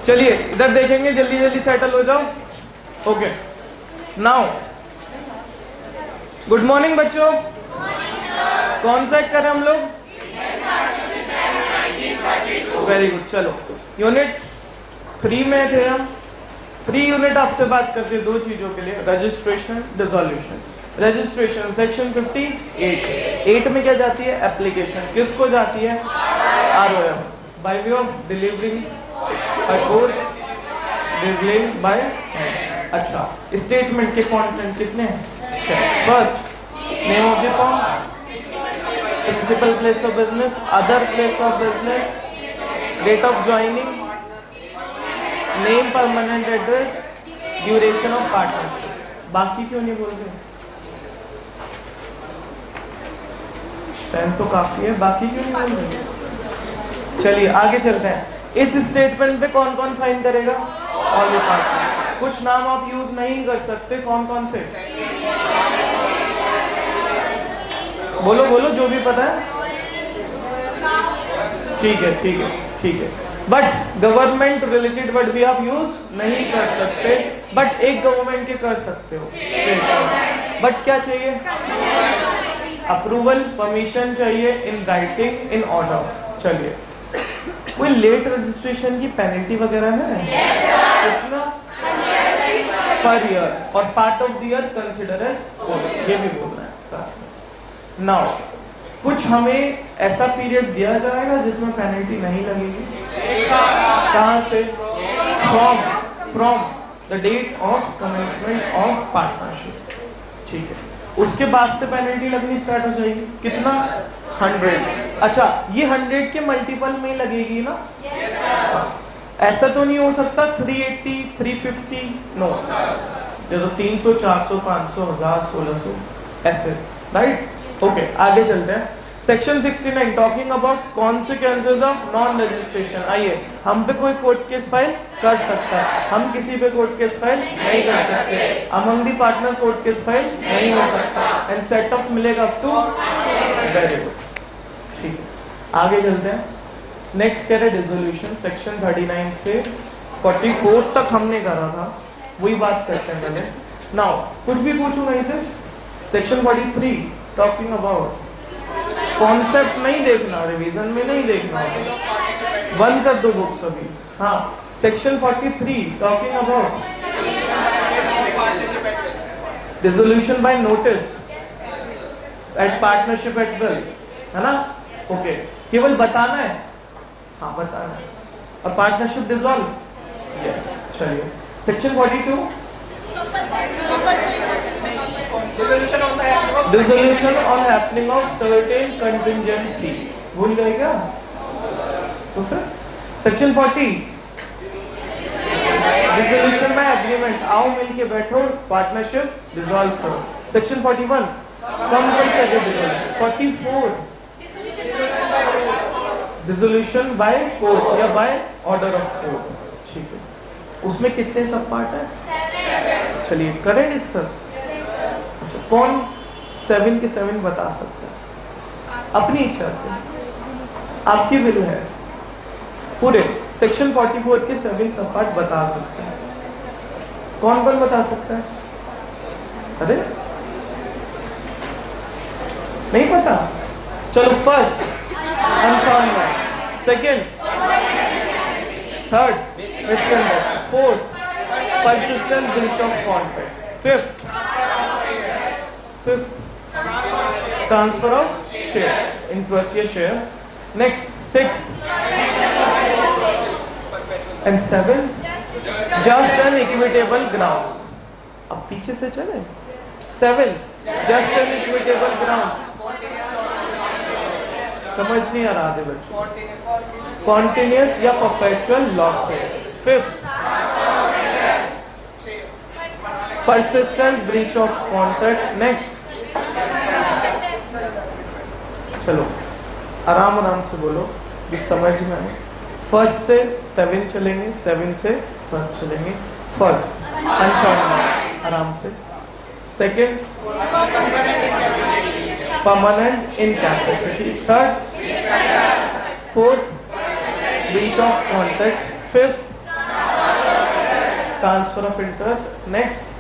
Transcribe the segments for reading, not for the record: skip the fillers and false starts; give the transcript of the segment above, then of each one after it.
चलिए इधर देखेंगे, जल्दी जल्दी सेटल हो जाओ। ओके नाउ गुड मॉर्निंग बच्चों। कौन सा एक करें हम लोग? Very good. चलो यूनिट 3 में थे हम। 3 यूनिट आपसे बात करते हैं 2 चीजों के लिए, रजिस्ट्रेशन डिसोल्यूशन। रजिस्ट्रेशन सेक्शन 58 में क्या जाती है? एप्लीकेशन। किसको जाती है? ROF, by way of delivering by post, delivering by hand. अच्छा, स्टेटमेंट के कंटेंट कितने हैं? First, name of the firm, principal place of business, other place of business, date of joining, name, permanent address, duration of partnership. बाकी क्यों नहीं बोल रहे? Strength तो काफी है, बाकी क्यों नहीं बोल रहे? चलिए आगे चलते हैं। इस स्टेटमेंट पे कौन कौन साइन करेगा? All the partner. कुछ नाम आप यूज नहीं कर सकते, कौन कौन से? बोलो बोलो जो भी पता है। ठीक है ठीक है ठीक है। बट गवर्नमेंट रिलेटेड वर्ड भी आप यूज नहीं कर सकते, बट एक गवर्नमेंट के कर सकते हो। बट क्या चाहिए? अप्रूवल, परमिशन चाहिए इन राइटिंग, इन ऑर्डर। चलिए, कोई लेट रजिस्ट्रेशन की पेनल्टी वगैरह है? कितना? पर ईयर, और part of the year consider as 4, ये भी बोलना है साथ। नाउ कुछ हमें ऐसा पीरियड दिया जाएगा जिसमें पेनल्टी नहीं लगेगी। कहां से? From the date of commencement of partnership. ठीक है, उसके बाद से पेनल्टी लगनी स्टार्ट हो जाएगी। कितना? 100। अच्छा, ये 100 के मल्टीपल में लगेगी ना? ऐसा तो नहीं हो सकता 380, 350, नो। ये तो 300, 400, 500, 1000, 1600 ऐसे, राइट? ओके, आगे चलते हैं। Section 69 talking about consequences of non registration. आइए, हम पे कोई कोर्ट केस फाइल कर सकता है, हम किसी पे कोर्ट केस फाइल नहीं कर सकते। Among the partner court case file नहीं हो सकता, एंड सेट ऑफ मिलेगा अप टू। वेरी गुड, ठीक है, आगे चलते हैं। नेक्स्ट कह रहे डिसोल्यूशन। सेक्शन 39 से 44 तक हमने करा था, वही बात करते हैं पहले। नाउ कुछ भी पूछूंगा इसे। सेक्शन 43 टॉकिंग अबाउट, कॉन्सेप्ट नहीं देखना, रिवीजन में नहीं देखना, बंद कर दो बुक्स अभी। हाँ, section 43 talking about dissolution by notice at partnership at will, है ना? ओके, केवल बताना है। हाँ, बताना है। और पार्टनरशिप डिसॉल्व, यस। चलिए, section 42 dissolution on happening of certain contingency. भूल गए क्या? तो फिर सेक्शन 40 डिसोल्यूशन बाय एग्रीमेंट। आओ मिल के बैठो, पार्टनरशिप डिसॉल्व करो। Section 41 compulsory dissolution. 44 dissolution by court या बाय ऑर्डर ऑफ कोर्ट। ठीक है, उसमें कितने सब पार्ट है? चलिए करें डिस्कस। अच्छा, कौन 7 के 7 बता सकता है अपनी इच्छा से? आपकी विल है, पूरे सेक्शन 44 के 7 सब पार्ट बता सकते हैं। कौन कौन बता सकता है? अरे नहीं पता? चलो, first unsound mind, second, third misconduct, fourth persistent breach of contract, fifth transfer of share, interest या share, next sixth and seventh just and equitable grounds। अब पीछे से चले। 7th just and equitable grounds, समझ नहीं आ रहा थे बच्चों? continuous या perpetual losses। 5th persistent breach of contract। next, चलो आराम आराम से बोलो जो समझ में आए। फर्स्ट से 7 चलेंगे, 7 से फर्स्ट चलेंगे। फर्स्ट अनचार्ज, आराम से। Second permanent incapacity. Third, fourth breach of contract. Fifth transfer of interest. Next,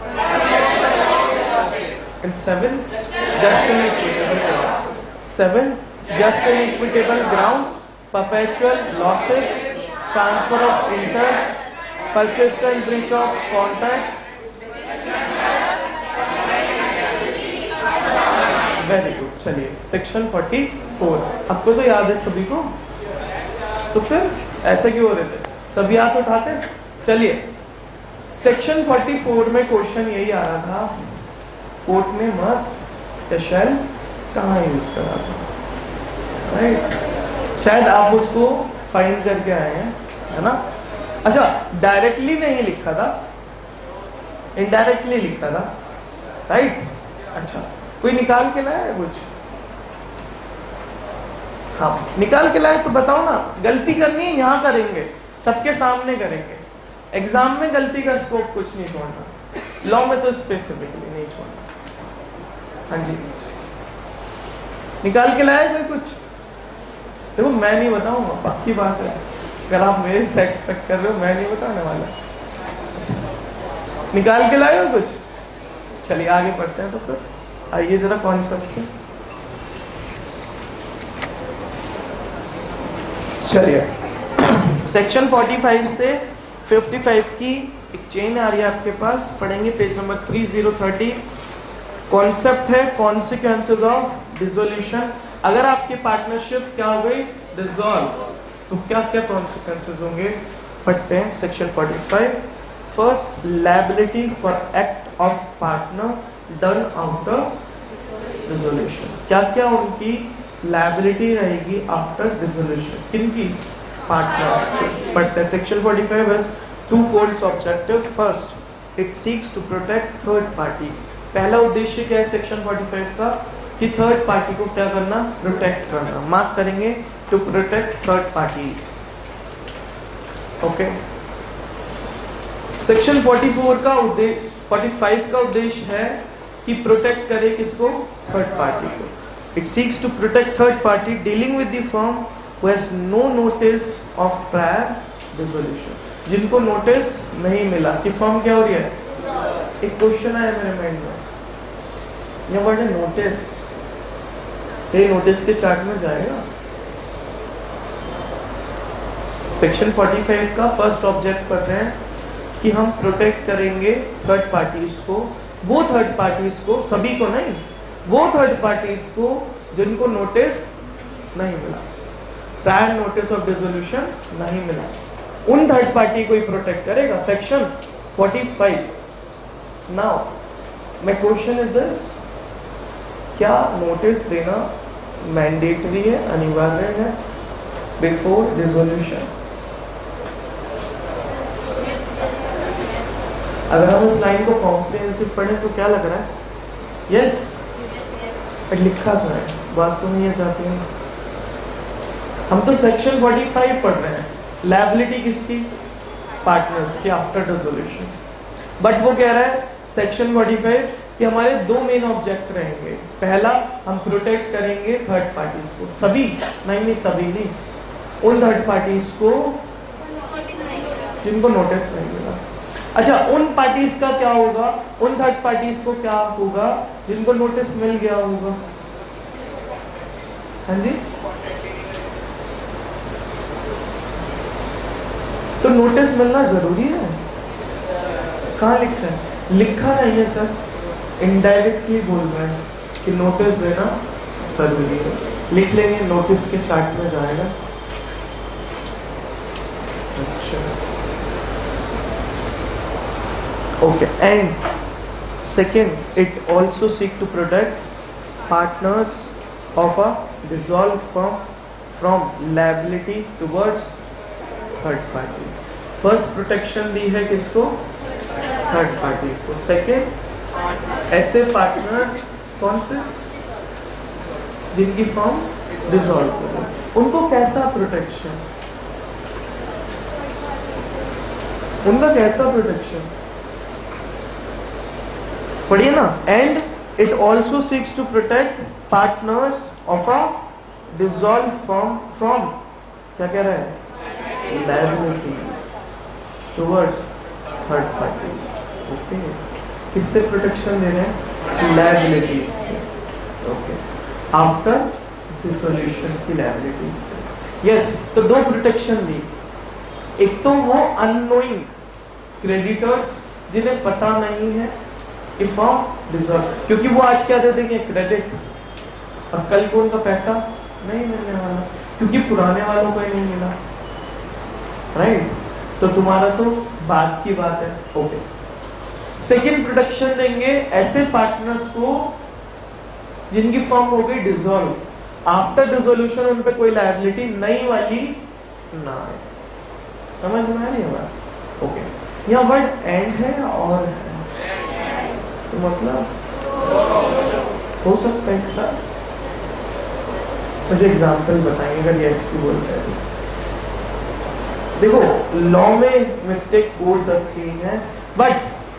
and seventh, just and equitable grounds. Seventh, just and equitable grounds, perpetual losses, transfer of interest, persistent breach of contract. Very good. चलिए section 44 आपको तो याद है सभी को, तो फिर ऐसे क्यों हो रहे थे, सभी हाथ उठाते. चलिए सेक्शन 44 में क्वेश्चन यही आ रहा था, कोर्ट ने मस्ट या शैल कहाँ यूज करा था. राइट, शायद आप उसको फाइंड करके आए हैं, है ना. अच्छा, डायरेक्टली नहीं लिखा था, इनडायरेक्टली लिखा था. राइट. अच्छा, कोई निकाल के लाया है कुछ? हाँ, निकाल के लाए तो बताओ ना. गलती करनी है यहाँ करेंगे, सबके सामने करेंगे. एग्जाम में गलती का स्कोप कुछ नहीं छोड़ना, लॉ में तो स्पेसिफिकली नहीं छोड़ना. हाँ जी, निकाल के लाया कोई कुछ? देखो मैं नहीं बताऊंगा, पक्की बात है. अगर आप मेरे से एक्सपेक्ट कर रहे हो, मैं नहीं बताने वाला. निकाल के लाए हो कुछ? चलिए आगे बढ़ते हैं. तो फिर आइए जरा कॉन्सेप्ट पे. चलिए सेक्शन 45 से 55 की एक चेन आ रही है आपके पास, पढ़ेंगे पेज नंबर 3030. कॉन्सेप्ट है कॉन्सिक्वेंसेस ऑफ डिसोल्यूशन. अगर आपकी पार्टनरशिप क्या हो गई, डिसॉल्व, तो क्या क्या कॉन्सिक्वेंसेस होंगे, पढ़ते हैं. Section 45. First, liability for act of partner done after dissolution. क्या क्या उनकी लायबिलिटी रहेगी आफ्टर डिसोल्यूशन, किनकी, पार्टनर्स की. पढ़ते हैं. सेक्शन 45 है two folds objective. First, it seeks to protect third party. पहला उद्देश्य क्या है सेक्शन 45 का, कि थर्ड पार्टी को क्या करना, प्रोटेक्ट करना. मार्क करेंगे, to protect third parties. Okay. Section 44 का उद्देश्य, 45 का उद्देश्य है कि प्रोटेक्ट करे किसको, थर्ड पार्टी को. It seeks to protect third party dealing with the firm who has no notice of prior dissolution. जिनको नोटिस नहीं मिला कि फर्म क्या हो रही है. एक क्वेश्चन आया मेरे माइंड में, ये वर्ड है नोटिस, ये नोटिस के चार्ट में जाएगा. सेक्शन 45 का फर्स्ट ऑब्जेक्ट पढ़ रहे हैं कि हम प्रोटेक्ट करेंगे थर्ड पार्टीज को. वो थर्ड पार्टीज को, सभी को नहीं, वो थर्ड पार्टीज को जिनको नोटिस नहीं मिला, प्रायर नोटिस ऑफ डिसोल्यूशन नहीं मिला, उन थर्ड पार्टी को ही प्रोटेक्ट करेगा. Section 45. Now my question is this, क्या नोटिस देना मैंडेटरी है, अनिवार्य है बिफोर डिसोल्यूशन? अगर हम इस लाइन को कॉम्प्रिहेंसिव पढ़ें तो क्या लग रहा है, यस. बट लिखा तो है, बात तो नहीं है चाहती हैं. हम तो सेक्शन 45 पढ़ रहे हैं, लायबिलिटी किसकी, पार्टनर्स की आफ्टर डिसोल्यूशन. बट वो कह रहा है सेक्शन 45 कि हमारे दो मेन ऑब्जेक्ट रहेंगे. पहला, हम प्रोटेक्ट करेंगे थर्ड पार्टीज को, सभी नहीं, सभी नहीं, उन थर्ड पार्टीज को जिनको नोटिस नहीं मिला. अच्छा, उन पार्टीज का क्या होगा, उन थर्ड पार्टीज को क्या होगा जिनको नोटिस मिल गया होगा. हाँ जी, तो नोटिस मिलना जरूरी है. कहाँ लिखा है, लिखा नहीं है सर, इनडायरेक्टली बोल रहे हैं कि नोटिस देना जरूरी है. लिख लेंगे, नोटिस के चार्ट में जाएगा. अच्छा, okay. And second, it also seek to protect partners of a dissolved firm from liability towards third party. First protection दी है किसको, थर्ड पार्टी को. सेकेंड, ऐसे पार्टनर्स कौन से, जिनकी फर्म डिसॉल्व हो गई, उनको कैसा प्रोटेक्शन, उनका कैसा प्रोटेक्शन पढ़िए ना. And it also seeks to protect partners of a dissolve firm from, क्या कह रहा है, liabilities towards third parties. Okay, किससे प्रोटेक्शन दे रहे हैं? लायबिलिटीज से। ओके, आफ्टर डिसोल्यूशन की लायबिलिटीज से। यस, तो दो प्रोटेक्शन दी। एक तो वो अननोइंग क्रेडिटर्स जिन्हें पता नहीं है कि फॉर्म डिसॉल्व, क्योंकि वो आज क्या दे देंगे? क्रेडिट, और कल को उनका पैसा नहीं मिलने वाला, क्योंकि पुराने वालों को ही नहीं मिला, राइट? तो तुम्हारा तो बात की बात है। ओके, सेकेंड प्रोटेक्शन देंगे ऐसे पार्टनर्स को जिनकी फर्म हो गई डिसॉल्व, आफ्टर डिसोल्यूशन उन पे कोई लायबिलिटी नई वाली ना आए। समझ में आ रही है बात? ओके, यहाँ वर्ड एंड है और है, तो मतलब हो सकता है एक साथ। मुझे एग्जाम्पल बताएंगे अगर यस की बोल रहे हैं। देखो, लॉ में मिस्टेक हो सकती है, बट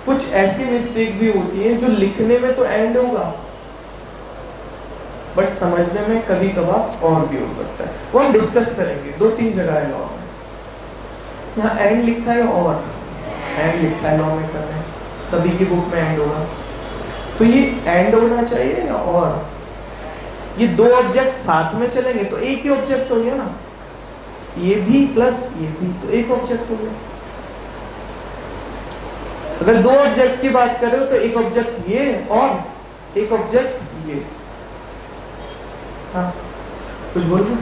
कुछ ऐसी मिस्टेक भी होती है जो लिखने में तो एंड होगा, बट समझने में कभी कभार और भी हो सकता है। वो हम डिस्कस करेंगे। 2-3 जगह है लॉ में, यहाँ एंड लिखा है और एंड लिखा है, लॉ में कर रहे हैं, सभी की बुक में एंड होगा, तो ये एंड होना चाहिए या और? ये दो ऑब्जेक्ट साथ में चलेंगे तो एक ही ऑब्जेक्ट हो गया ना, ये भी प्लस ये भी, तो एक ऑब्जेक्ट हो गया। अगर दो ऑब्जेक्ट की बात कर रहे हो तो एक ऑब्जेक्ट ये और एक ऑब्जेक्ट ये। हाँ, कुछ बोल रहे?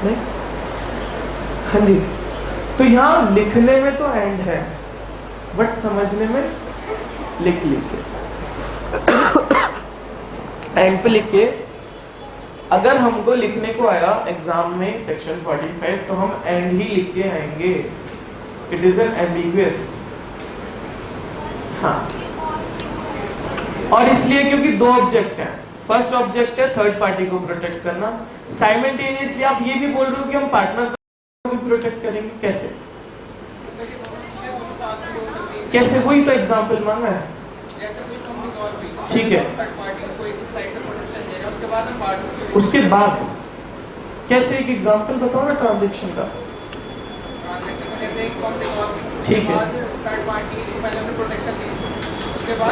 नहीं? हाँ जी, तो यहां लिखने में तो एंड है, बट समझने में लिख लीजिए। एंड पे लिखिए। अगर हमको लिखने को आया एग्जाम में सेक्शन 45, तो हम एंड ही लिख के आएंगे। It is an ambiguous. हाँ, और इसलिए क्योंकि दो ऑब्जेक्ट हैं। फर्स्ट ऑब्जेक्ट है थर्ड पार्टी को प्रोटेक्ट करना, साइमल्टेनियसली आप ये भी बोल रहे हो कि हम पार्टनर को भी प्रोटेक्ट करेंगे। कैसे कैसे? वही तो एग्जाम्पल मांगा है। ठीक है, उसके बाद कैसे? एक एग्जांपल बताओ ना ट्रांजैक्शन का। ठीक है,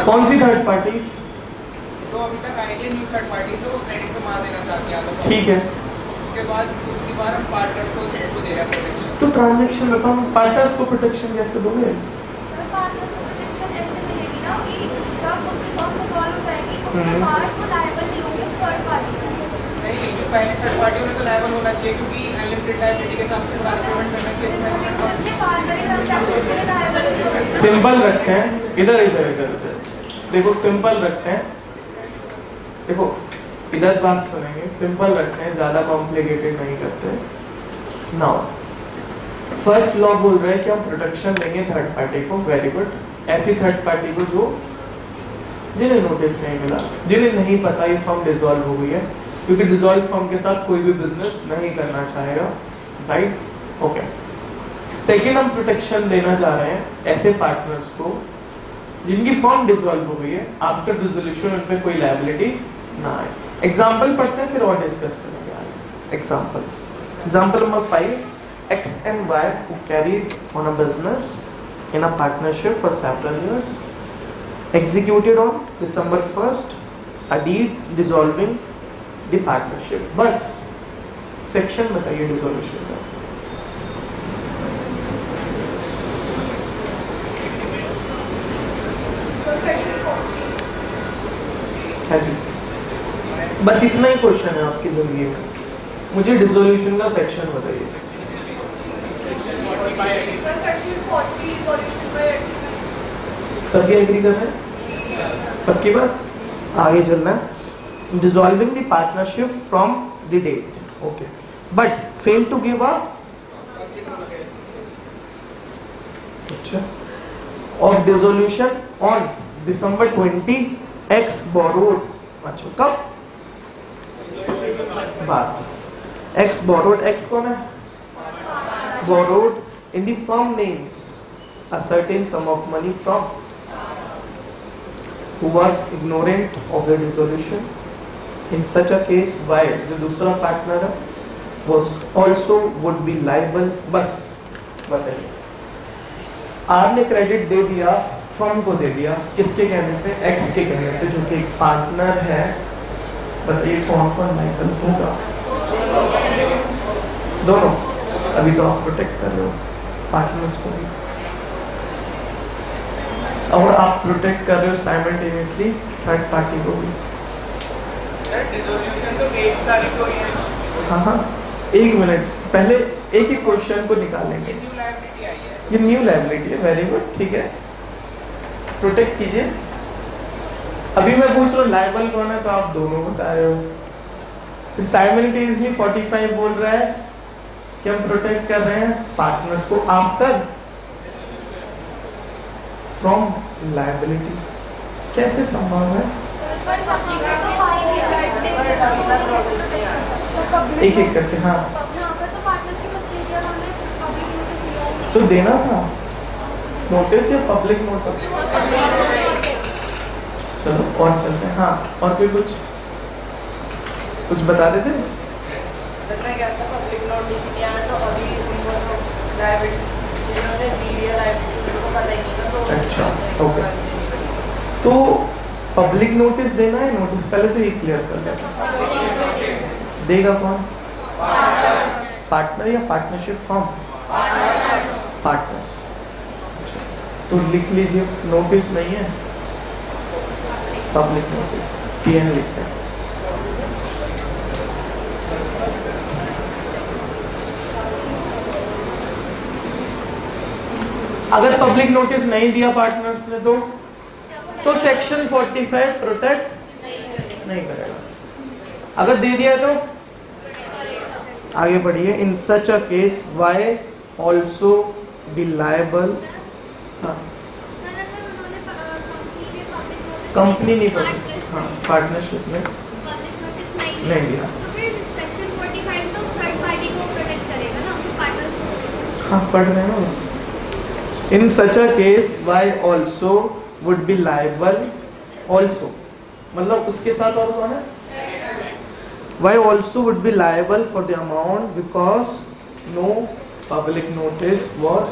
कौन सी थर्ड पार्टीज? जो अभी तक आइडिया न्यू थर्ड पार्टी जो क्रेडिट पे मार देना चाहती है। ठीक है, उसके बाद दूसरी बार हम पार्टनर्स को दे रहे हैं प्रोटेक्शन। तो ट्रांजैक्शन बताओ, पार्टनर्स को प्रोटेक्शन कैसे दोगे? सर, पार्टनर्स को प्रोटेक्शन ऐसे मिलेगी ना कि जब फर्म डिसॉल्व हो जाएगी उसके बाद वो लायबल नहीं होंगे उस थर्ड पार्टी को। नहीं, जो पहले थर्ड पार्टी होने तो लायबल होना चाहिए, क्योंकि अनलिमिटेड लायबिलिटी के साथ पेमेंट करना चाहिए। सिंपल रखते हैं, इधर इधर इधर इधर देखो, सिंपल रखते हैं। देखो, इधर बात सुनेंगे, सिंपल रखते हैं, ज्यादा कॉम्प्लिकेटेड नहीं करते। नाउ फर्स्ट लॉ बोल रहा है कि हम प्रोटेक्शन देंगे थर्ड पार्टी को। Very good. ऐसी थर्ड पार्टी को जो जिन्हें नोटिस नहीं मिला, जिन्हें नहीं पता ये फर्म डिसॉल्व हो गई है, क्योंकि डिसॉल्व फर्म के साथ कोई भी बिजनेस नहीं करना चाहेगा, राइट? ओके, सेकेंड हम प्रोटेक्शन देना चाह रहे हैं ऐसे पार्टनर्स को जिनकी फर्म डिसॉल्व हो गई है, आफ्टर डिसोल्यूशन उन पे कोई लायबिलिटी ना आए। एग्जाम्पल पढ़ते हैं, फिर और डिस्कस करेंगे आगे। Example number 5, X and Y who carried on a business in a partnership for several years executed on December 1st a deed dissolving the partnership। बस सेक्शन बताइए डिसोल्यूशन का। हाँ जी, बस इतना ही क्वेश्चन है आपकी जिंदगी में। मुझे डिसोल्यूशन का सेक्शन बताइए। सभी एग्री कर रहे हैं? पक्की बात? आगे चलना है। Dissolving the partnership from the date, okay, but fail to give a अच्छा of dissolution on December 20 X borrowed। अच्छा, कब बात? X borrowed, X कौन है? borrowed in the firm names a certain sum of money from who was ignorant of the dissolution। In such a case Y जो दूसरा partner है was also would be liable। बस बताइए। Are ने credit दे दिया, firm को दे दिया, किसके कहने पे? एक्स के कहने पे, जो कि एक पार्टनर है। बताइए कौन कौन लायबल होगा? दोनों। अभी तो आप प्रोटेक्ट कर रहे हो पार्टनर्स को भी, और आप प्रोटेक्ट कर रहे हो साइमल्टेनियसली थर्ड पार्टी को भी। डिसोल्यूशन तो 8 तारीख को ही है। हाँ हाँ, एक मिनट, पहले एक ही क्वेश्चन को निकालेंगे। न्यू लायबिलिटी आई है। ये न्यू लायबिलिटी है, वेरी गुड, ठीक है, प्रोटेक्ट कीजिए। अभी मैं पूछ रहा हूँ लायबल कौन है, तो आप दोनों बता रहे हो। साइमल्टेनियसली 45 बोल रहा है कि हम प्रोटेक्ट कर रहे हैं पार्टनर्स को आफ्टर फ्रॉम लायबिलिटी। कैसे संभव है? पर पब्लिक में तो एक एक करके, हाँ, यहाँ पर तो पार्टनर्स की मिस्टेक है, उन्होंने पब्लिक नोटिस दिया ही नहीं। तो देना था नोटिस या पब्लिक नोटिस। चलो और चलते हैं। हाँ, और कोई कुछ बता रहे थे? सर मैं क्या था, पब्लिक नोटिस किया तो अभी उनको तो लायबिलिटी जिन्होंने दी है लायबिलिटी उनको पता ही नहीं था, तो अच्छा, ओके। तो पब्लिक नोटिस देना है नोटिस, पहले तो ये क्लियर कर लेते। देगा कौन? पार्टनर या पार्टनरशिप फॉर्म? पार्टनर्स। तो लिख लीजिए, नोटिस नहीं है, पब्लिक नोटिस, पीएन लिखते हैं। अगर पब्लिक नोटिस नहीं दिया पार्टनर्स ने तो सेक्शन 45 प्रोटेक्ट नहीं करेगा। अगर दे दिया तो आगे बढ़िए। In such a case Y also be liable. हाँ, सर अगर उन्होंने कंपनी में पब्लिक नोटिस कंपनी नहीं पड़ी, हाँ, पार्टनरशिप में पब्लिक नोटिस नहीं दिया, तो फिर सेक्शन 45 तो थर्ड पार्टी को प्रोटेक्ट करेगा ना, पार्टनर्स को। हाँ, पढ़ रहे हैं ना। In such a case Y also would be liable, also मतलब उसके साथ और कौन है? Y also would be liable for the amount because no public notice was.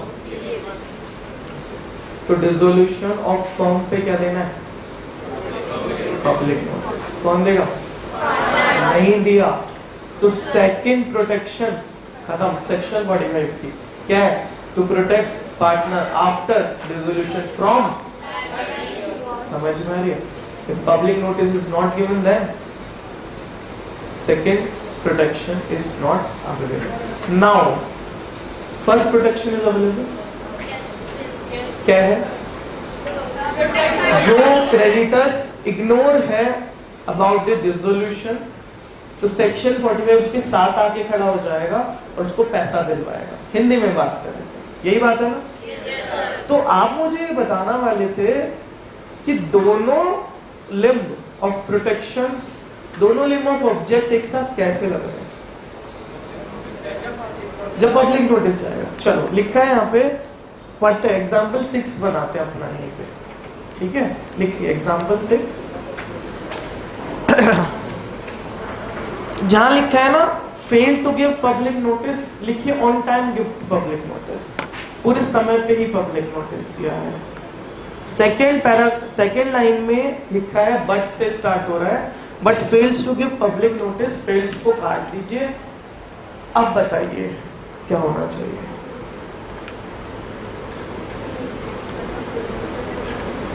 तो डिसोल्यूशन ऑफ फर्म पे क्या देना है? Public notice. कौन देगा? नहीं दिया तो सेकंड प्रोटेक्शन खत्म। सेक्शन 45 की क्या है? To protect partner after dissolution from. समझ में आ रही है? If public notice is not given, then second protection is not available. Now, first protection is available. क्या है? जो क्रेडिटर्स इग्नोर है अबाउट द डिसोल्यूशन, तो सेक्शन 45 उसके साथ आके खड़ा हो जाएगा और उसको पैसा दिलवाएगा। हिंदी में बात करें, यही बात है ना? तो आप मुझे ये बताना वाले थे कि दोनों लिम्ब ऑफ प्रोटेक्शन, दोनों लिम्ब ऑफ ऑब्जेक्ट एक साथ कैसे लग रहे हैं जब पब्लिक नोटिस जाएगा। चलो लिखा है यहाँ पे, पढ़ते हैं। एग्जाम्पल 6 बनाते हैं अपना यहीं पे, ठीक है? लिखिए एग्जाम्पल 6। जहां लिखा है ना fail to give public notice, लिखिए on time give public notice, पूरे समय पे ही पब्लिक नोटिस दिया है। सेकेंड लाइन में लिखा है बट से स्टार्ट हो रहा है, but fails to give public notice, fails को काट दीजिए। अब बताइए क्या होना चाहिए?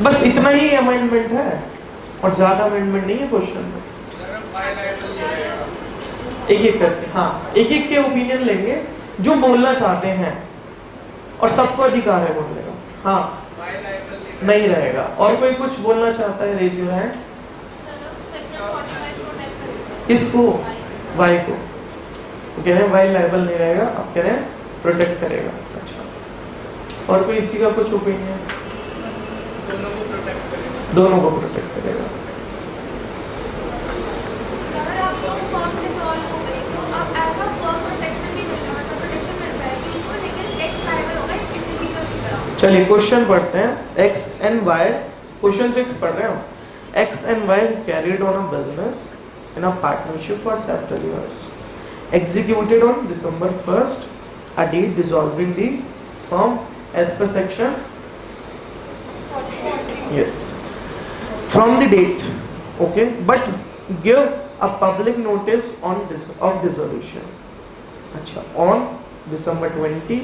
बस इतना ही अमेंडमेंट है और ज्यादा अमेंडमेंट नहीं है क्वेश्चन में। एक एक करके, हाँ, एक एक के ओपिनियन लेंगे जो बोलना चाहते हैं, और सबको अधिकार है बोलने का। हाँ, नहीं रहेगा। और कोई कुछ बोलना चाहता है? Raise your hand. किसको? वाई को। तो कह रहे हैं वाई लायबल नहीं रहेगा, अब कह रहे हैं प्रोटेक्ट करेगा। अच्छा, और कोई इसी का कुछ ओपिनियन? दोनों को प्रोटेक्ट करेगा। दोनों को प्रोटेक्ट करेगा। सर आप लोग फर्म डिसॉल्व हो गई तो अब ऐसा फर्म प्रोटेक्शन भी मिल रहा है, प्रोटेक्शन मिल जाएगी उनको, लेकिन एक्स लायबल होगा एक इंडिविजुअल की तरह। चलिए क्वेश्चन पढ़ते हैं। एक्स एंड वाई, क्वेश्चन 6 पढ़ रहे हो। X and Y carried on a business in a partnership for several years, executed on December 1st a deed dissolving the firm as per section yes from the date, okay, but give a public notice on of dissolution. अच्छा, on December 20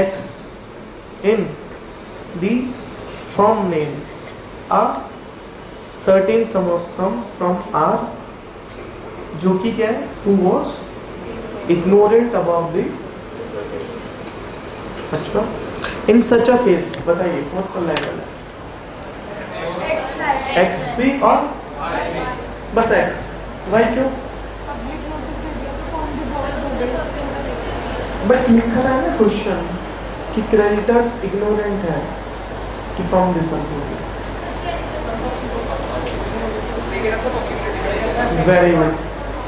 X in the firm names a certain sum of sum from R, जो कि क्या है, who was ignorant about the, अच्छा, in such a case बताइए कौन कौन level है, एक्स भी और बस एक्स, वाई क्यों? बट लिखा है ना क्वेश्चन कि क्रेडिटर्स इग्नोरेंट है कि form disorder. Very good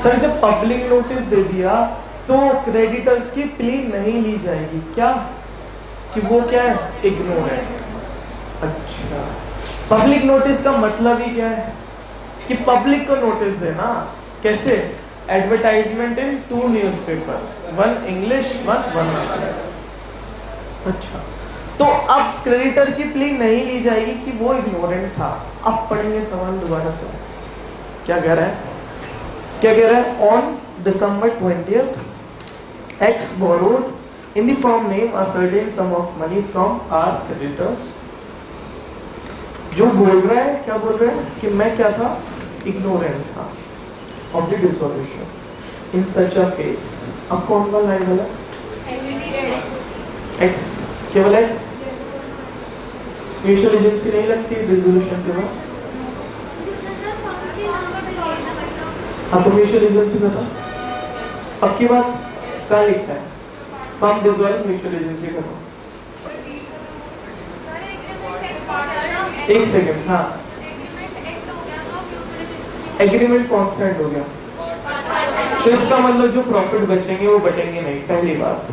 sir, जब पब्लिक नोटिस दे दिया तो क्रेडिटर्स की प्ली नहीं ली जाएगी, क्या कि वो क्या है, इग्नोरेंट। अच्छा, पब्लिक नोटिस का मतलब ही क्या है कि पब्लिक को नोटिस देना, कैसे, एडवर्टाइजमेंट इन 2 न्यूज़पेपर, 1 इंग्लिश 1 अच्छा, तो अब क्रेडिटर की प्ली नहीं ली जाएगी कि वो इग्नोरेंट था। अब पढ़ेंगे सवाल दोबारा से, क्या कह रहा है, क्या कह रहा है, on December 20th X borrowed in the firm name a certain sum of money from our creditors। जो बोल रहा है, क्या बोल रहा है कि मैं क्या था, इग्नोरेंट था of the dissolution in such a case. अब कौन सा लाइन वाला, एक्स, केवल एक्स, म्यूचुअल एजेंसी नहीं लगती डिसॉल्यूशन के बाद। हाँ तो म्यूचुअल एजेंसी का था, पक्की बात, क्या लिखा है, फर्म डिसॉल्व म्यूचुअल एजेंसी का था। एक सेकंड, हाँ, एग्रीमेंट कौन सा एंड हो गया, तो इसका मतलब जो प्रॉफिट बचेंगे वो बटेंगे नहीं, पहली बात।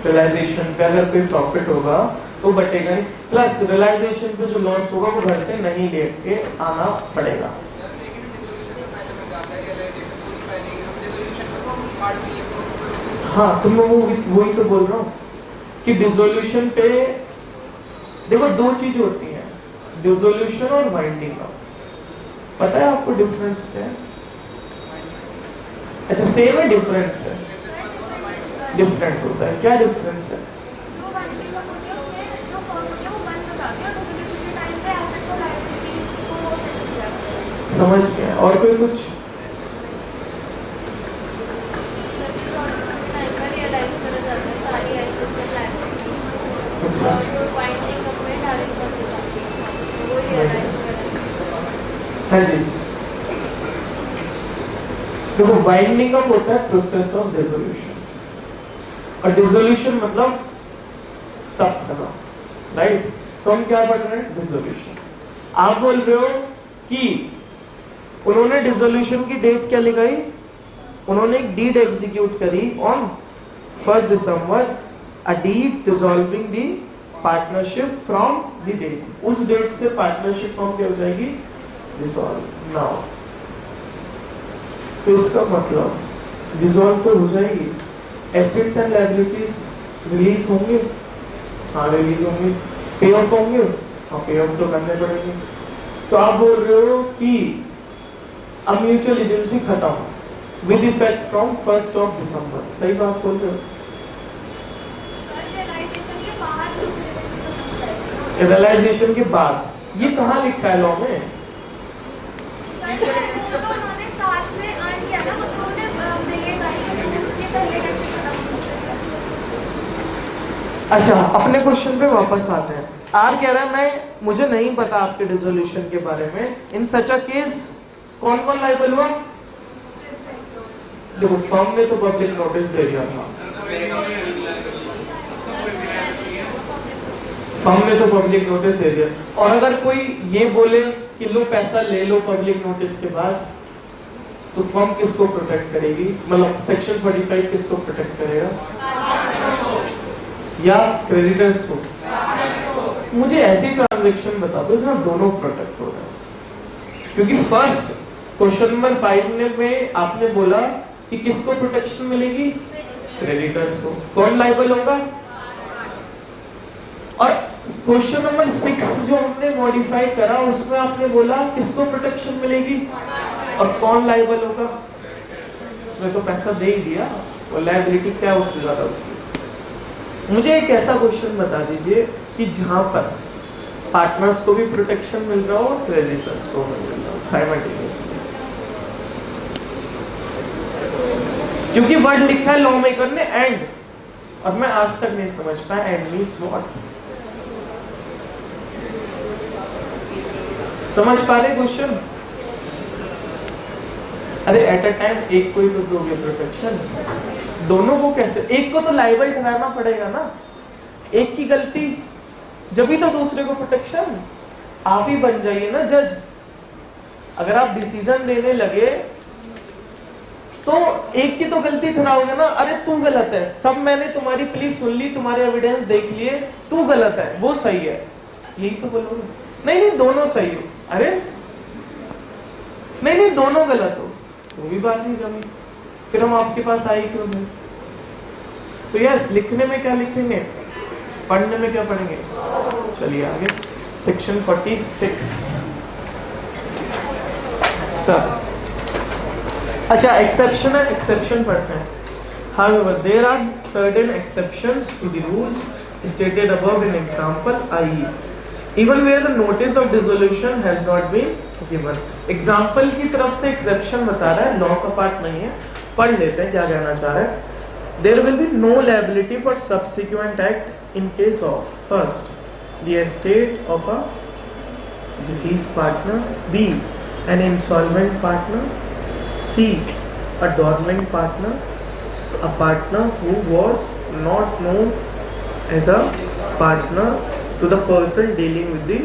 रियलाइजेशन पे अगर कोई प्रॉफिट होगा तो बटेगा नहीं, प्लस रियलाइजेशन पे जो लॉस होगा वो घर से नहीं लेके आना पड़ेगा। हाँ तो मैं वही तो बोल रहा हूँ कि डिसोल्यूशन पे देखो 2 चीज होती हैं, डिसोल्यूशन और वाइंडिंग अप। पता है आपको डिफरेंस क्या है? अच्छा, सेम है, डिफरेंस है, डिफरेंट होता है, क्या डिफरेंस है? समझ गया, और कोई कुछ? अच्छा, हाँ जी, देखो वाइंडिंग अप होता है प्रोसेस ऑफ डिसोल्यूशन, और डिसोल्यूशन मतलब सब खत्म, राइट? तो हम क्या पढ़ रहे हैं, डिसोल्यूशन। आप बोल रहे हो कि उन्होंने डिसोल्यूशन की डेट क्या लगाई, उन्होंने एक डीड एग्जीक्यूट करी on 1 December, a deed dissolving the partnership from the date, उस डेट से पार्टनरशिप फॉर्म क्या हो जाएगी, डिसॉल्व नाउ। तो इसका मतलब डिसॉल्व तो हो जाएगी, एसेट्स एंड लायबिलिटीज रिलीज होंगे, हाँ रिलीज होंगे, पे ऑफ होंगे, हाँ पे ऑफ तो करने पड़ेंगे। तो आप बोल रहे हो कि अब म्यूचुअल एजेंसी खत्म विद इफेक्ट फ्रॉम 1 December, सही बात बोल रहे हो? रियलाइजेशन के बाद, ये कहाँ लिखा है लॉ में? अच्छा, अपने क्वेश्चन पे वापस आते हैं। आर कह रहा है मुझे नहीं पता आपके डिसोल्यूशन के बारे में, इन सच अ केस कौन कौन लायबल हुआ? देखो फर्म ने तो पब्लिक नोटिस दे दिया था, फर्म ने तो पब्लिक नोटिस दे दिया, और अगर कोई ये बोले कि लो पैसा ले लो पब्लिक नोटिस के बाद, तो फर्म किसको प्रोटेक्ट करेगी, मतलब सेक्शन 45 किसको प्रोटेक्ट करेगा, या क्रेडिटर्स को? मुझे ऐसी ट्रांजैक्शन बता दो जहां दोनों प्रोटेक्ट हो रहे हैं, क्योंकि फर्स्ट क्वेश्चन नंबर 5 में आपने बोला कि किसको प्रोटेक्शन मिलेगी, क्रेडिटर्स को। कौन लायबल होगा? और क्वेश्चन नंबर 6 जो हमने मॉडिफाई करा उसमें आपने बोला किसको प्रोटेक्शन मिलेगी और कौन लायबल होगा। उसमें तो पैसा दे ही दिया और लायबिलिटी क्या है उससे ज्यादा उसकी। मुझे एक ऐसा क्वेश्चन बता दीजिए कि जहां पर पार्टनर्स को भी प्रोटेक्शन मिल रहा हो और क्रेडिटर्स को मिल रहा हो साइमल्टेनियसली। क्योंकि वर्ड लिखा है लॉ मेकर ने एंड, और मैं आज तक नहीं समझ पाया एंड मीन्स व्हाट। समझ पा रहे क्वेश्चन? अरे एट अ टाइम एक को ही तो दोगे प्रोटेक्शन, दोनों को कैसे? एक को तो लायबल ठहराना पड़ेगा ना, एक की गलती जब ही तो दूसरे को प्रोटेक्शन। आप ही बन जाइए ना जज। अगर आप डिसीजन देने लगे तो एक की तो गलती ठहराओगे ना, अरे तू गलत है, सब मैंने तुम्हारी प्ली सुन ली, तुम्हारे एविडेंस देख लिए, तू गलत है वो सही है, यही तो बोलोगे। नहीं नहीं दोनों सही हो, अरे नहीं नहीं दोनों गलत हो, तो भी बात नहीं जमी, फिर हम आपके पास आए क्यों थे? तो यस, लिखने में क्या लिखेंगे, पढ़ने में क्या पढ़ेंगे? चलिए आगे सेक्शन 46 सर। अच्छा एक्सेप्शन है, एक्सेप्शन पढ़ते हैं। However, there are certain exceptions to the rules stated above in example, i.e. even where the notice of dissolution has not been given. Example की तरफ से exception बता रहा है, law का part नहीं है, पढ़ लेते हैं क्या कहना चाह रहा है। There will be no liability for subsequent act in case of first the estate of a deceased partner, b an insolvent partner, C. a dormant partner, a partner who was not known as a partner to the person dealing with the।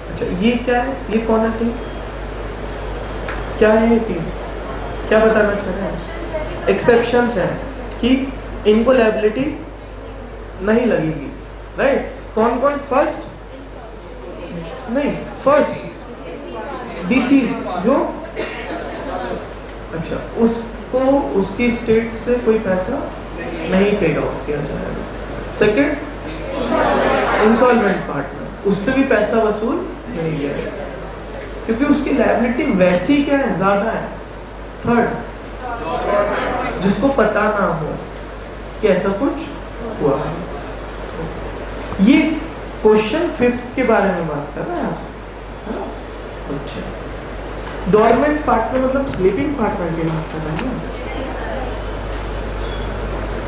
अच्छा ये क्या है, ये कौन है team, क्या है ये टीम, क्या बताना चाह रहे हैं? एक्सेप्शंस हैं कि इनको लायबिलिटी नहीं लगेगी, राइट? कौन कौन? फर्स्ट नहीं, फर्स्ट डिसीज जो, अच्छा उसको उसकी स्टेट से कोई पैसा नहीं पेड ऑफ किया जाएगा। सेकंड इंसॉल्वेंट पार्टनर, उससे भी पैसा वसूल नहीं किया जाएगा क्योंकि उसकी लायबिलिटी वैसी क्या है, ज्यादा है। थर्ड जिसको पता ना हो कि ऐसा कुछ हुआ है। ये क्वेश्चन 5 के बारे में बात कर रहा है आपसे, है ना? अच्छा डॉर्मेंट पार्टनर मतलब स्लीपिंग पार्टनर की बात कर रहे हैं।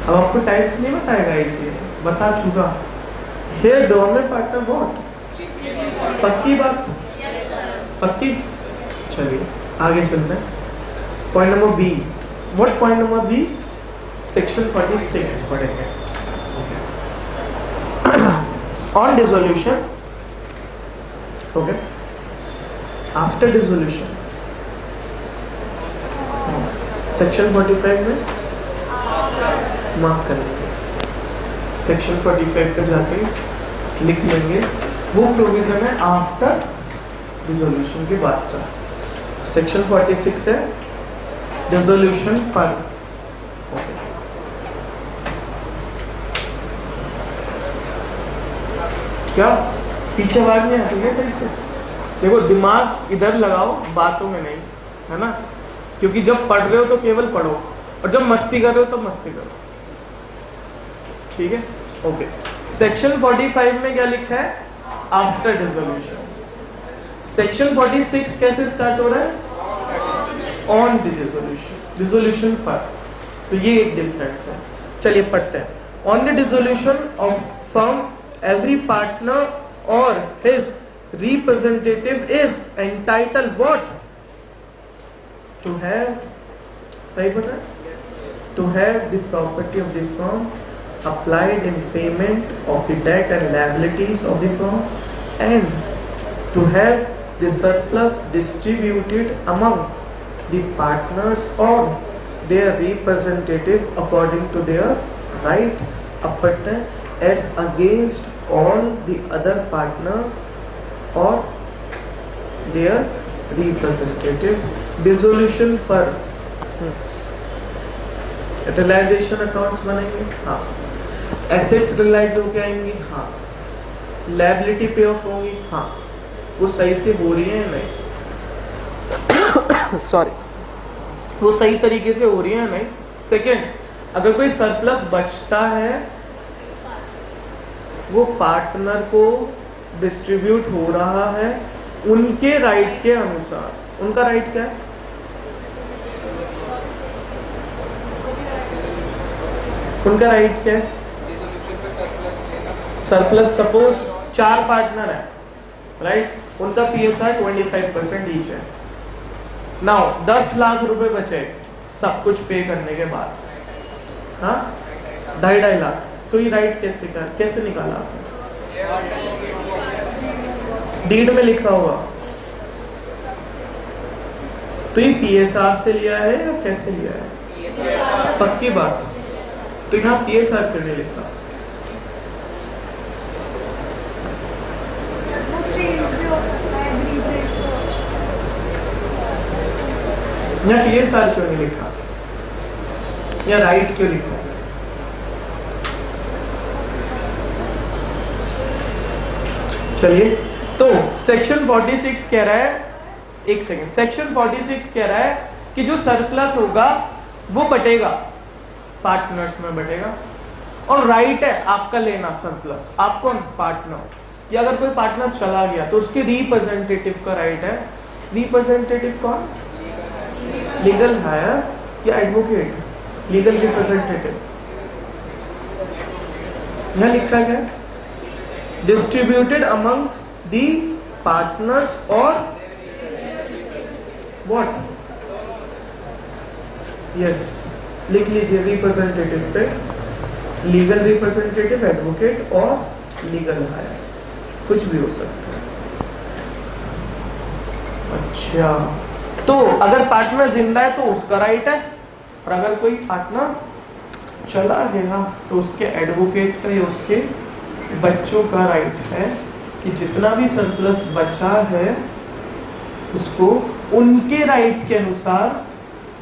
अब आपको टाइप्स नहीं बताएगा, इसे बता चुका। हियर डॉर्मेंट पार्टनर व्हाट, पक्की बात, पक्की। चलिए आगे चलते हैं। Point number B, what point number B? Section 46 पढ़ेंगे। On dissolution, okay, after dissolution section 45 में मार्क करेंगे, सेक्शन 45 पे जाके लिख लेंगे, वो प्रोविजन है आफ्टर डिसोल्यूशन की बात का। सेक्शन 46 है डिसोल्यूशन पर। क्या पीछे आवाज नहीं आती है सही से? देखो दिमाग इधर लगाओ, बातों में नहीं, है ना? क्योंकि जब पढ़ रहे हो तो केवल पढ़ो और जब मस्ती कर रहे हो तो मस्ती करो, ठीक है? ओके, सेक्शन 45 में क्या लिखा है? After dissolution. सेक्शन 46 कैसे स्टार्ट हो रहा है? ऑन द डिसोल्यूशन, डिसोल्यूशन पर। तो ये एक डिफरेंस है। चलिए पढ़ते हैं। On the dissolution of firm every partner or his representative is entitled what? To have, सही बोला? To have the property of the firm applied in payment of the debt and liabilities of the firm, and to have the surplus distributed among the partners or their representative according to their right, अब पढ़ते हैं, as against all the other partner or their representative। Dissolution पर realisation accounts बनेंगे, हाँ। Assets realise होके आएंगी, हाँ। Liability पे ऑफ होंगी, हाँ। वो सही से हो रही है नहीं, सॉरी, वो सही तरीके से हो रही है नहीं। सेकेंड, अगर कोई सरप्लस बचता है वो पार्टनर को डिस्ट्रीब्यूट हो रहा है उनके राइट के अनुसार। उनका राइट क्या है? उनका राइट क्या है? सरप्लस, सपोज 4 पार्टनर है, राइट, उनका PSR 25% ईच है। नाउ 10 लाख रुपए बचे सब कुछ पे करने के बाद, हाँ, 2.5 लाख। तो ये राइट कैसे निकाला आपने? डीड में लिखा हुआ। तो ये PSR से लिया है या कैसे लिया है? पक्की बात। तो यहाँ PSR क्यों नहीं लिखा? यहाँ PSR क्यों नहीं लिखा या राइट क्यों लिखा? चलिए, तो सेक्शन 46 कह रहा है, एक सेकंड, सेक्शन 46 कह रहा है कि जो सरप्लस होगा वो बटेगा, पार्टनर्स में बटेगा, और राइट है आपका लेना सरप्लस। आप कौन? पार्टनर। या अगर कोई पार्टनर चला गया तो उसके रिप्रेजेंटेटिव का राइट है। रिप्रेजेंटेटिव कौन? लीगल हायर या एडवोकेट? Legal representative. यहां लिखा गया डिस्ट्रीब्यूटेड अमंग्स दी पार्टनर्स और व्हाट? यस, लिख लीजिए रिप्रेजेंटेटिव पे, लीगल रिप्रेजेंटेटिव, एडवोकेट और लीगल हायर, कुछ भी हो सकता है। अच्छा, तो अगर पार्टनर जिंदा है तो उसका राइट है, और अगर कोई पार्टनर चला गया तो उसके एडवोकेट का या उसके बच्चों का राइट है कि जितना भी सरप्लस बचा है उसको उनके राइट के अनुसार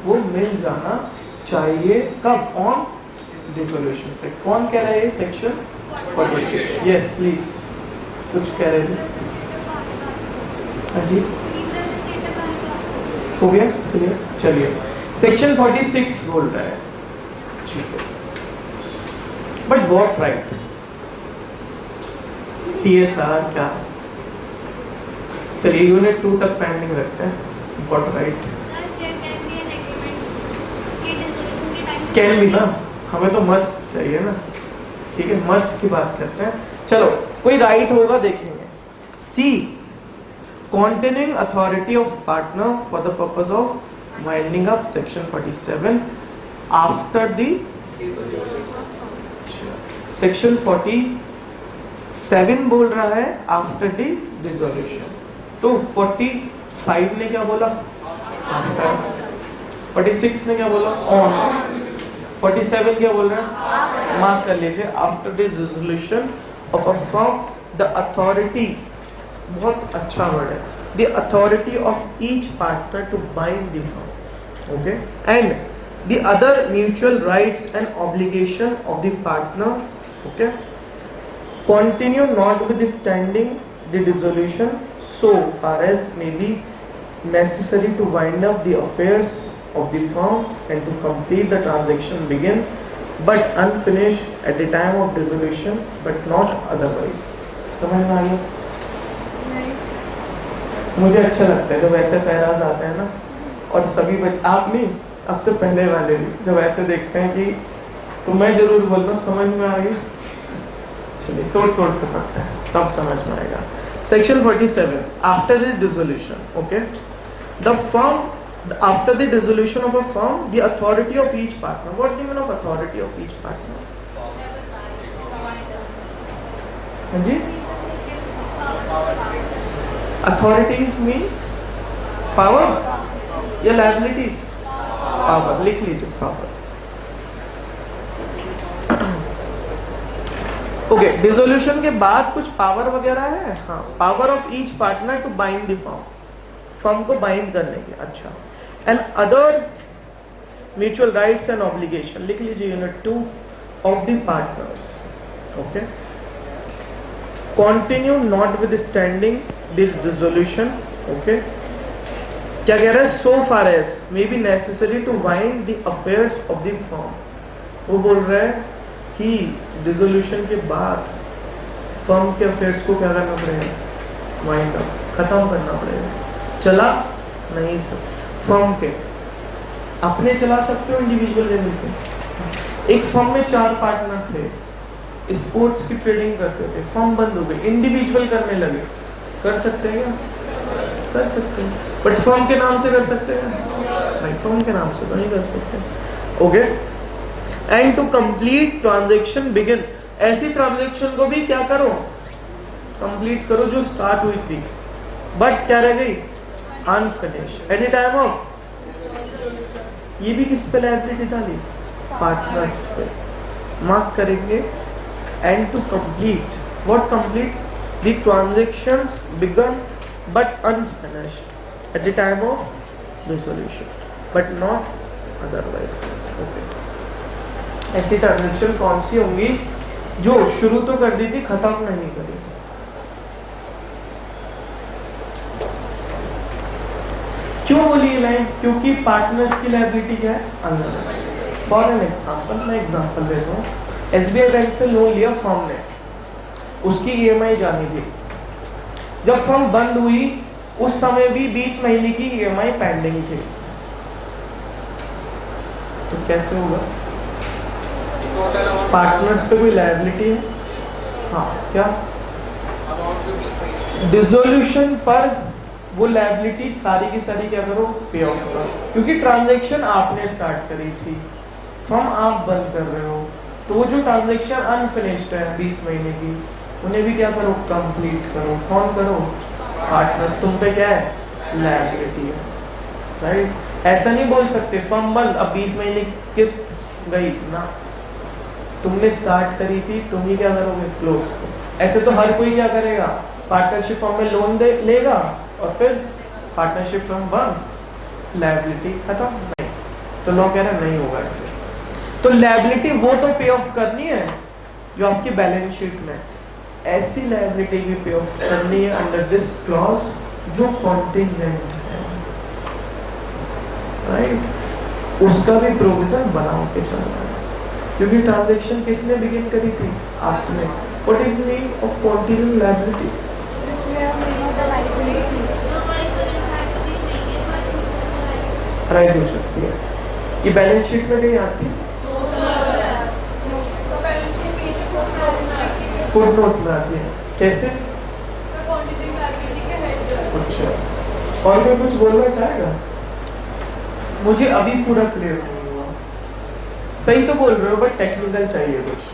वो मिल जाना चाहिए। कब? ऑन डिसोल्यूशन पे। कौन कह रहा है ये? सेक्शन 46। यस प्लीज, कुछ कह रहे थे? हाँ जी, हो गया क्लियर? चलिए, सेक्शन 46 बोल रहा है, ठीक है, बट व्हाट राइट? PSR क्या? चलिए यूनिट 2 तक पेंडिंग रखते हैं। What right? कैन भी ना, हमें तो मस्ट चाहिए ना, ठीक है, मस्ट की बात करते हैं। चलो, कोई राइट होगा देखेंगे। सी, containing authority of partner for the purpose of winding up section 47 after the section 47 बोल रहा है after the dissolution। तो 45 ने क्या बोला? after। 46 ने क्या बोला? on। 47 क्या बोल रहा है? मार्क कर लीजिए, after the dissolution of a firm the authority, बहुत अच्छा वर्ड है, the authority of each partner to bind the firm, okay, and the other mutual rights and obligation of the partner, okay, continue notwithstanding the dissolution so far as may be necessary to wind up the affairs of the firms and to complete the transaction begin but unfinished at the time of dissolution but not otherwise। समझ में आ गया? मुझे अच्छा लगता है जब ऐसे paras आते हैं ना, और सभी बच्चे, आप नहीं, अब से पहले वाले भी जब ऐसे देखते हैं कि, तो मैं जरूर बोलता हूँ समझ में आ गई। चलिए तोड़ तोड़ के पढ़ते हैं तब समझ में आएगा। Section 47, after the dissolution, okay, the firm, after the dissolution of a firm the authority of each partner. What do you mean of authority of each partner? हाँ जी, authorities means power या liabilities? पावर, लिख लीजिए power. Okay, dissolution के बाद कुछ power वगैरह है? हाँ, power of each partner to bind the firm, firm को बाइंड करने की। अच्छा, and other mutual rights and obligation लिख लीजिए unit 2 of the partners. Okay, continue notwithstanding the resolution. Okay, क्या कह रहा है? So far as may be necessary to wind the affairs of the firm. वो बोल रहा है कि डिसोल्यूशन के बाद फर्म के अफेयर्स को क्या करना पड़ेगा? वाइंड अप, खत्म करना पड़ेगा। चला नहीं सकते फर्म के, अपने चला सकते हो इंडिविजुअल लेवल पे। एक फर्म में 4 पार्टनर थे, स्पोर्ट्स की ट्रेडिंग करते थे, फर्म बंद हो गई, इंडिविजुअल करने लगे, कर सकते हैं क्या? कर सकते हैं, बट फर्म के नाम से कर सकते हैं? नहीं, फर्म के नाम से तो नहीं कर सकते। Okay, and to complete transaction begin, ऐसी ट्रांजेक्शन को भी क्या करो? कंप्लीट करो जो स्टार्ट हुई थी, बट क्या रह गई? Unfinished at the time of. ये भी किस पे लायबिलिटी डाली? पार्टनर्स पे। मार्क करेंगे and to complete, what complete? The transactions begun but unfinished at the time of dissolution but not otherwise. Okay, ऐसी ट्रांजेक्शन कौन सी होंगी जो शुरू तो कर दी थी, खत्म नहीं करी? क्यों बोली ये लाइन? क्योंकि पार्टनर्स की लायबिलिटी क्या है? अनलिमिटेड। फॉर एन एग्जांपल, मैं एग्जांपल देता हूँ। एसबीआई बैंक से लोन लिया फर्म ने, उसकी ईएमआई जानी थी। जब फर्म बंद हुई उस समय भी 20 महीने की ईएमआई पेंडिंग थी, तो कैसे होगा? पार्टनर्स पे कोई लायबिलिटी है? हाँ, क्या? डिसोल्यूशन पर वो लायबिलिटी सारी की सारी क्या करो? पे ऑफ करो, क्योंकि ट्रांजैक्शन आपने स्टार्ट करी थी, फर्म आप बंद कर रहे हो, तो वो जो ट्रांजैक्शन अनफिनिश्ड है 20 महीने की, उन्हें भी क्या करो? कंप्लीट करो। कौन करो? पार्टनर्स। तुम पे क्या है? लायबिलिटी है, राइट? ऐसा नहीं बोल सकते फर्म बंद, अब 20 महीने की किस्त गई ना, तुमने स्टार्ट करी थी, तुम ही क्या करोगे? क्लोज करो। ऐसे तो हर कोई क्या करेगा? पार्टनरशिप फर्म में लोन दे लेगा और फिर पार्टनरशिप फर्म बंद, लायबिलिटी खत्म। नहीं, तो लॉ कह रहा है नहीं होगा ऐसे। तो लायबिलिटी वो तो पे ऑफ करनी है जो आपकी बैलेंस शीट में, ऐसी लायबिलिटी भी पे ऑफ करनी है अंडर दिस क्लॉज जो कॉन्टिंजेंट है, राइट? उसका भी प्रोविजन बना के चलना है, क्योंकि ट्रांजैक्शन किसने बिगिन करी थी? आपने। What is mean of contingent liability? Rise हो सकती है, ये बैलेंस शीट में नहीं आती, फुटनोट में आती है। कैसे? अच्छा, और कोई कुछ बोलना चाहेगा? मुझे अभी पूरा क्लियर नहीं हुआ। सही तो बोल रहे हो, बट टेक्निकल चाहिए कुछ।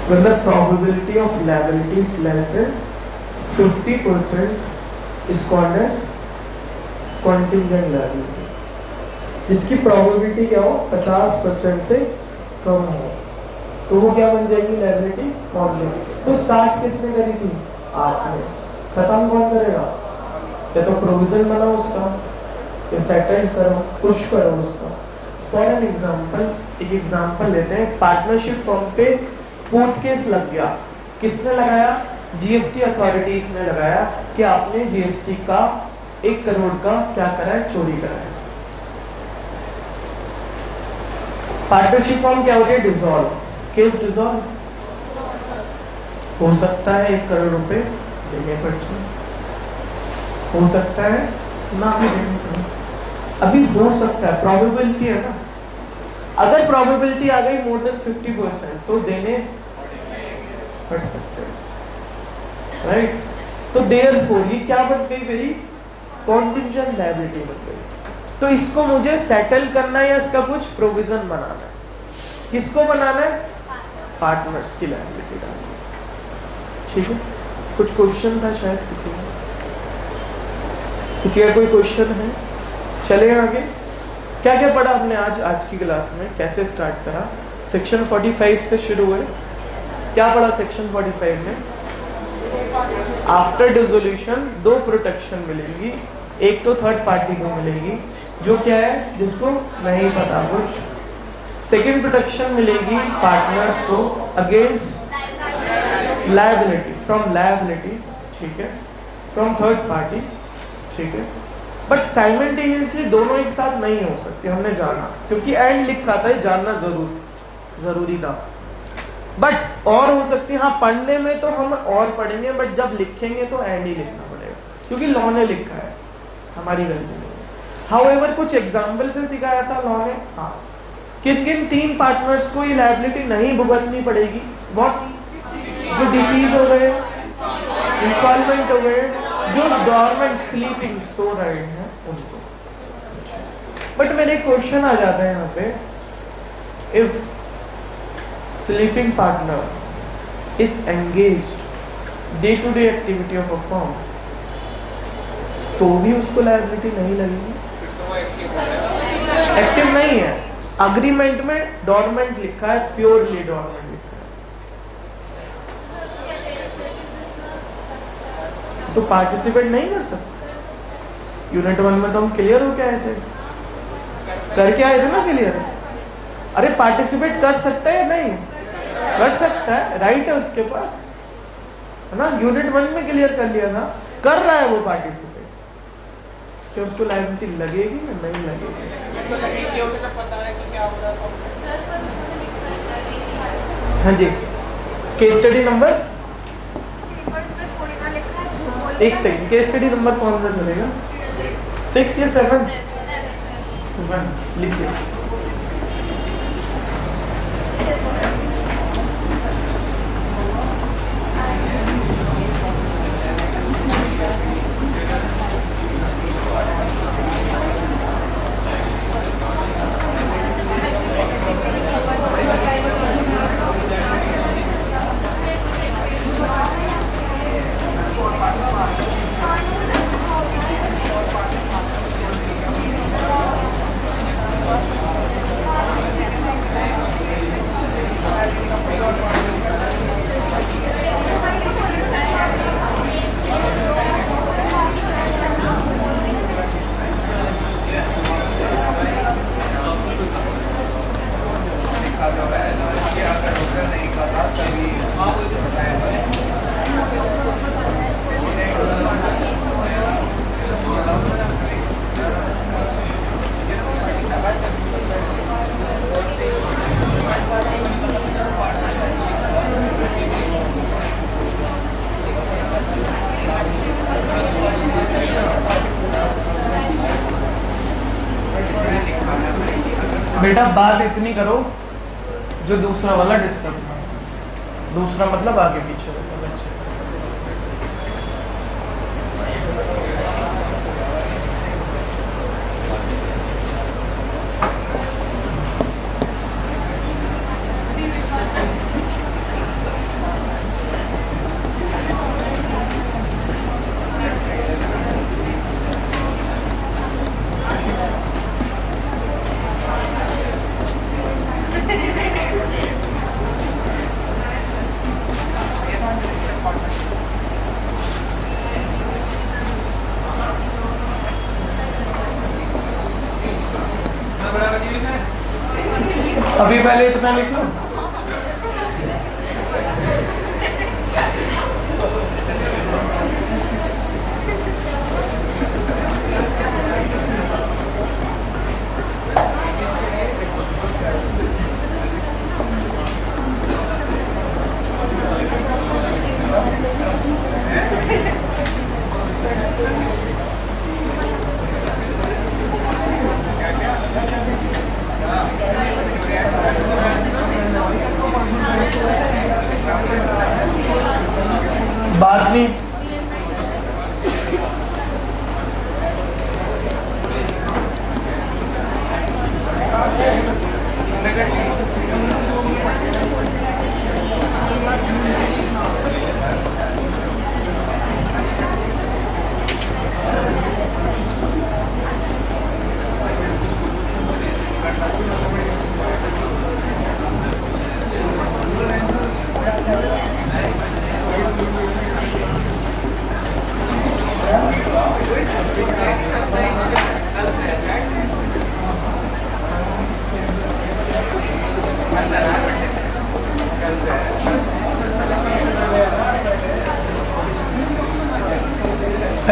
When the probability of liability is less than 50% is called as contingent liability. जिसकी probability क्या हो? 50% से कम हो, तो वो क्या बन जाएगी? liability contingent। तो start किसने करी थी? आपने। खत्म कौन करेगा? या तो provision बनाओ उसका, या settle करो, push करो उसका। For an example, एक एग्जाम्पल लेते हैं। पार्टनरशिप फर्म पे कोर्ट केस लग गया, किसने लगाया? जीएसटी अथॉरिटीज ने लगाया कि आपने जीएसटी का 1 करोड़ का क्या करा है? चोरी करा है। पार्टनरशिप फर्म क्या हो गया? डिसॉल्व। केस डिसॉल्व हो सकता है 1 करोड़ रुपए देने पड़ जाए, हो सकता है ना भी देने पड़े, अभी हो सकता है, प्रोबेबिलिटी है ना। अगर प्रोबेबिलिटी आ गई मोर देन 50% तो देने पड़ सकते हैं, राइट? तो देयरफॉर ये क्या बन गई? मेरी कॉन्टिंजेंट लायबिलिटी बन गई। तो इसको मुझे सेटल करना है या इसका कुछ प्रोविजन बनाना है। किसको बनाना है? पार्टनर्स की लायबिलिटी डालनी है, ठीक है? कुछ क्वेश्चन था शायद किसी का? किसी का कोई क्वेश्चन है? चले आगे। क्या क्या पढ़ा हमने आज की क्लास में? कैसे स्टार्ट करा? सेक्शन 45 से शुरू हुए। क्या पढ़ा सेक्शन 45 में? आफ्टर डिसोल्यूशन 2 प्रोटेक्शन मिलेंगी। एक तो थर्ड पार्टी को मिलेगी, जो क्या है, जिसको नहीं पता कुछ। सेकेंड प्रोटेक्शन मिलेगी पार्टनर्स को अगेंस्ट लायबिलिटी, फ्रॉम लायबिलिटी, ठीक है, फ्रॉम थर्ड पार्टी, ठीक है। बट साइमल्टेनियसली दोनों एक साथ नहीं हो सकते, हमने जाना, क्योंकि एंड लिखा था, जानना जरूरी था। बट और हो सकती है, हाँ पढ़ने में तो हम और पढ़ेंगे, बट जब लिखेंगे तो एंड ही लिखना पड़ेगा, क्योंकि लॉ ने लिखा है, हमारी गलती नहीं है। हाउएवर कुछ एग्जाम्पल से सिखाया था लॉ ने, हाँ, किन किन 3 पार्टनर्स को ये लायबिलिटी नहीं भुगतनी पड़ेगी। व्हाट? जो डिसीज हो गए, इंसॉल्वेंट हो गए, जो डॉर्मेंट स्लीपिंग सो रहे हैं उनको। बट मेरे क्वेश्चन आ जाता है यहाँ पे, if sleeping partner is engaged day to day activity of a firm, तो भी उसको लायबिलिटी नहीं लगेगी। एक्टिव नहीं है, अग्रीमेंट में डॉर्मेंट लिखा है, प्योरली डॉर्मेंट लिखा है, तो पार्टिसिपेट नहीं कर सकते। यूनिट 1 में तो हम क्लियर होके आए थे, करके आए थे ना क्लियर। अरे पार्टिसिपेट कर सकता है या नहीं? कर सकता है, राइट है उसके पास, है ना। यूनिट 1 में क्लियर कर लिया था, कर रहा है वो पार्टिसिपेट, क्या उसको लायबिलिटी लगेगी या नहीं लगेगी? हाँ जी, केस स्टडी नंबर, एक सेकंड, केस स्टडी नंबर कौन सा चलेगा? 6 या 7? 7 लिखिए। बेटा बात इतनी करो जो दूसरा वाला डिस्टर्ब ना, दूसरा मतलब आगे पीछे होगा बच्चे। अभी पहले इतना लिख लो।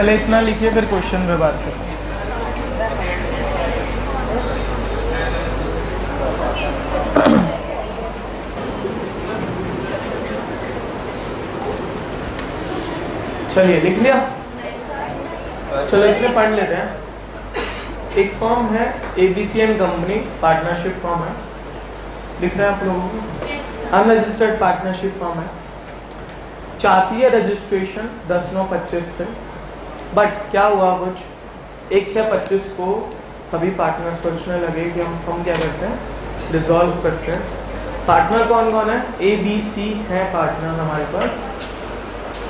पहले इतना लिखिए फिर क्वेश्चन पे बात करें। चलिए लिख लिया। चलो इतने पढ़ लेते हैं। एक फर्म है ABCN कंपनी, पार्टनरशिप फर्म है, दिख रहा है आप लोगों को? अनरजिस्टर्ड पार्टनरशिप फर्म है, चाहती है रजिस्ट्रेशन 10/9/25 से, बट क्या हुआ कुछ 1/6/25 को सभी पार्टनर सोचने लगे कि हम फर्म क्या करते हैं, डिसॉल्व करते हैं। पार्टनर कौन कौन है? ABC है पार्टनर हमारे पास,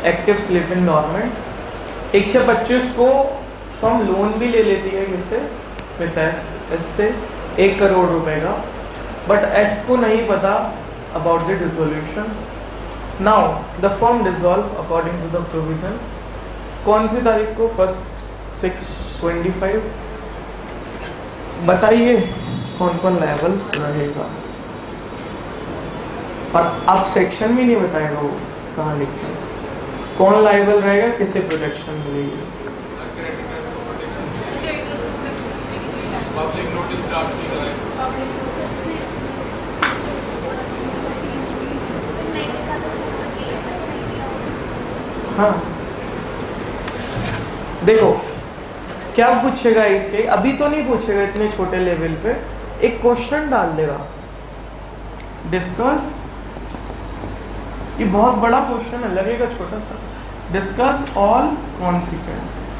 एक्टिव स्लीपिंग डॉर्मेंट। 1/6/25 को फर्म लोन भी ले लेती है किससे? मिस एस से 1 करोड़ रुपए का, बट एस को नहीं पता about the dissolution. Now the firm dissolve according to the provision. कौन सी तारीख को? 1/6/25। बताइए कौन कौन लायबल रहेगा, और आप सेक्शन भी नहीं बताएगा वो कहाँ लिखा है, कौन लायबल रहेगा, किसे प्रोटेक्शन मिलेगी। पब्लिक नोटिस ड्राफ्ट की तरह हाँ देखो क्या पूछेगा इसे, अभी तो नहीं पूछेगा इतने छोटे लेवल पे, एक क्वेश्चन डाल देगा डिस्कस। ये बहुत बड़ा क्वेश्चन है, लगेगा छोटा सा। Discuss all consequences.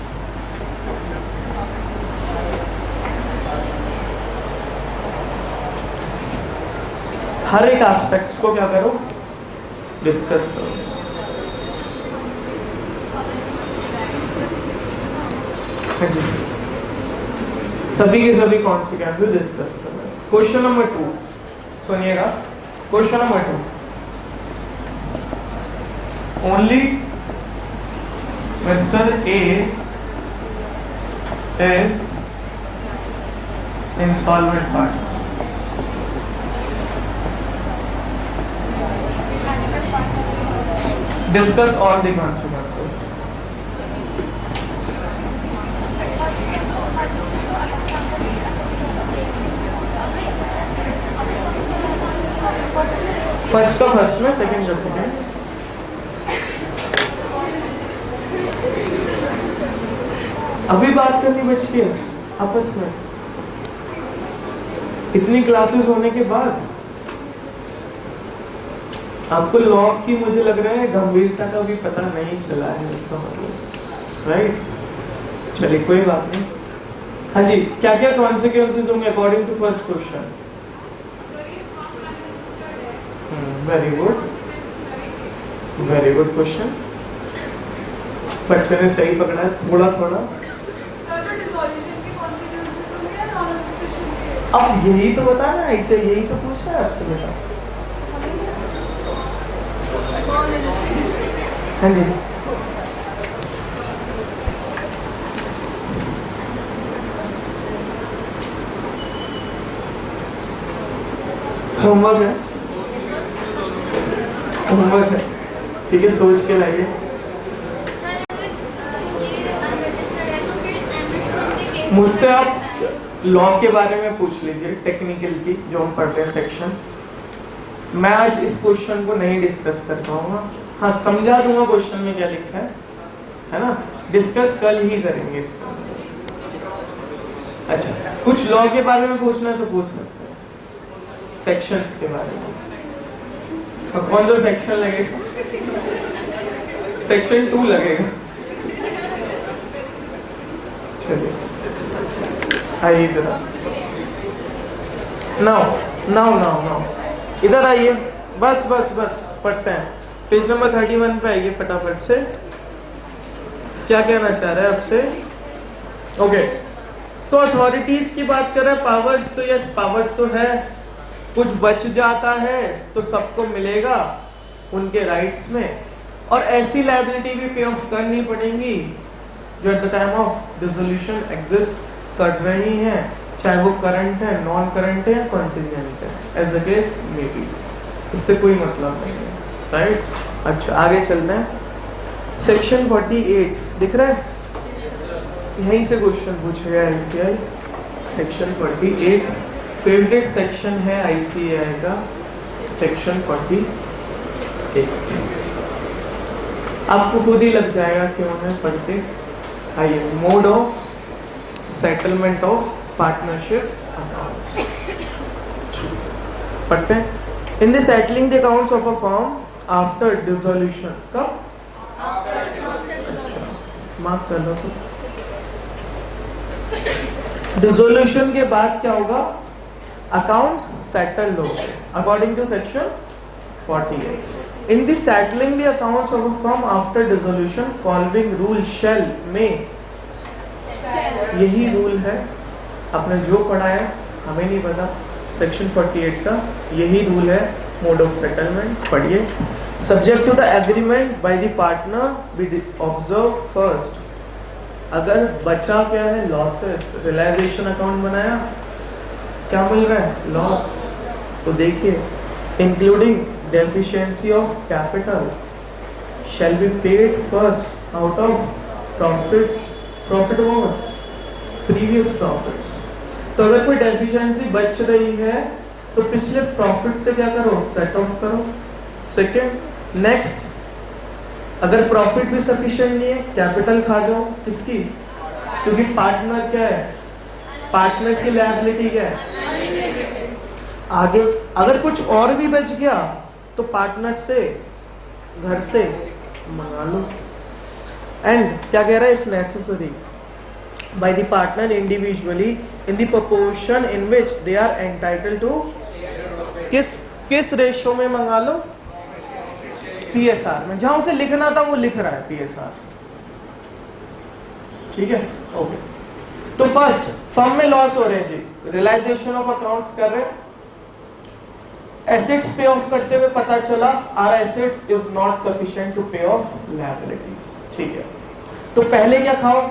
हर एक एस्पेक्ट्स को क्या करो, डिस्कस करो। हाँ जी, सभी के सभी कॉन्सिक्वेंसेस डिस्कस करो। क्वेश्चन नंबर 2 सुनिएगा। Question number 2, only mister A is insolvent partner. Discuss all the consequences. First का फर्स्ट में, सेकंड का सेकंड। अभी बात करनी बच गई है आपस में, इतनी क्लासेस होने के बाद आपको लॉ की मुझे लग रहा है गंभीरता का भी पता नहीं चला है, इसका मतलब, राइट? चलिए कोई बात नहीं। हाँ जी, क्या क्या कॉन्सिक्वेंसेस होंगे according to first question? Very good, very good question, बच्चे ने सही पकड़ा है थोड़ा थोड़ा। अब यही तो बताना है इसे, यही तो पूछना है आपसे बेटा। हाँ जी, होमवर्क है, होमवर्क है, ठीक है, सोच के लाइए। मुझसे आप लॉ के बारे में पूछ लीजिए, टेक्निकल की जो हम पढ़ते हैं सेक्शन। मैं आज इस क्वेश्चन को नहीं डिस्कस कर पाऊंगा, हाँ समझा दूंगा क्वेश्चन में क्या लिखा है ना, डिस्कस कल ही करेंगे इसका आंसर। अच्छा, कुछ लॉ के बारे में पूछना है तो पूछ सकते हैं, सेक्शंस के बारे में। तो कौन सा सेक्शन लगेगा? सेक्शन 2 लगेगा। चलिए आइए जरा, नाउ इधर आइए, बस बस बस पढ़ते हैं। पेज नंबर 31 पे आइए फटाफट से। क्या कहना चाह रहा है आपसे? ओके, तो अथॉरिटीज की बात कर रहे हैं, पावर्स तो यस पावर्स तो है, कुछ बच जाता है तो सबको मिलेगा उनके राइट्स में, और ऐसी लायबिलिटी भी पे ऑफ करनी पड़ेंगी जो eight the time of dissolution exist कर रही हैं, चाहे वो करंट है, नॉन करंट है या कॉन्टिजेंट है, as the case may be. इससे कोई मतलब नहीं है, राइट? अच्छा आगे चलते हैं। सेक्शन 48 दिख रहा है? यहीं से क्वेश्चन पूछेगा ICAI सेक्शन 48, फेवरेट सेक्शन है ICAI का सेक्शन 48। आपको खुद ही लग जाएगा क्यों है पढ़ते। आइए, mode of settlement of partnership accounts पढ़ते हैं। इन the settling the accounts of a firm after dissolution, कब? माफ कर लो। तो डिसोल्यूशन के बाद क्या होगा? अकाउंट्स सेटल हो according to section 48। In the settling the accounts of a firm after dissolution following rule shall में, यही रूल है। आपने जो पढ़ा है हमें नहीं पता, सेक्शन 48 का यही रूल है मोड ऑफ सेटलमेंट। पढ़िए। Subject to the agreement by the partner be observe first. अगर बचा क्या है? लॉसेस। रियलाइजेशन अकाउंट बनाया, क्या मिल रहा है? लॉस। तो देखिए, including deficiency of capital shall be paid first out of profits, profit over previous profits. तो अगर कोई डेफिशिएंसी बच रही है तो पिछले प्रॉफिट से क्या करो? सेट ऑफ करो। सेकेंड, नेक्स्ट, अगर प्रॉफिट भी सफिशिएंट नहीं है, कैपिटल खा जाओ। किसकी? क्योंकि पार्टनर क्या है? पार्टनर की लायबिलिटी क्या है? आगे अगर कुछ और भी बच गया तो पार्टनर से, घर से मंगा लो। एंड क्या कह रहा है? इस necessary by the partner individually in the proportion in which they are entitled to। किस रेशो में मंगा लो? PSR में। जहां उसे लिखना था वो लिख रहा है PSR। ठीक है, ओके। तो फर्स्ट, फर्म में लॉस हो रहे हैं जी, रियलाइजेशन ऑफ अकाउंट्स कर रहे हैं, एसेट्स पे ऑफ करते हुए पता चला our assets is not sufficient to pay off liabilities. ठीक है, तो पहले क्या खाओ?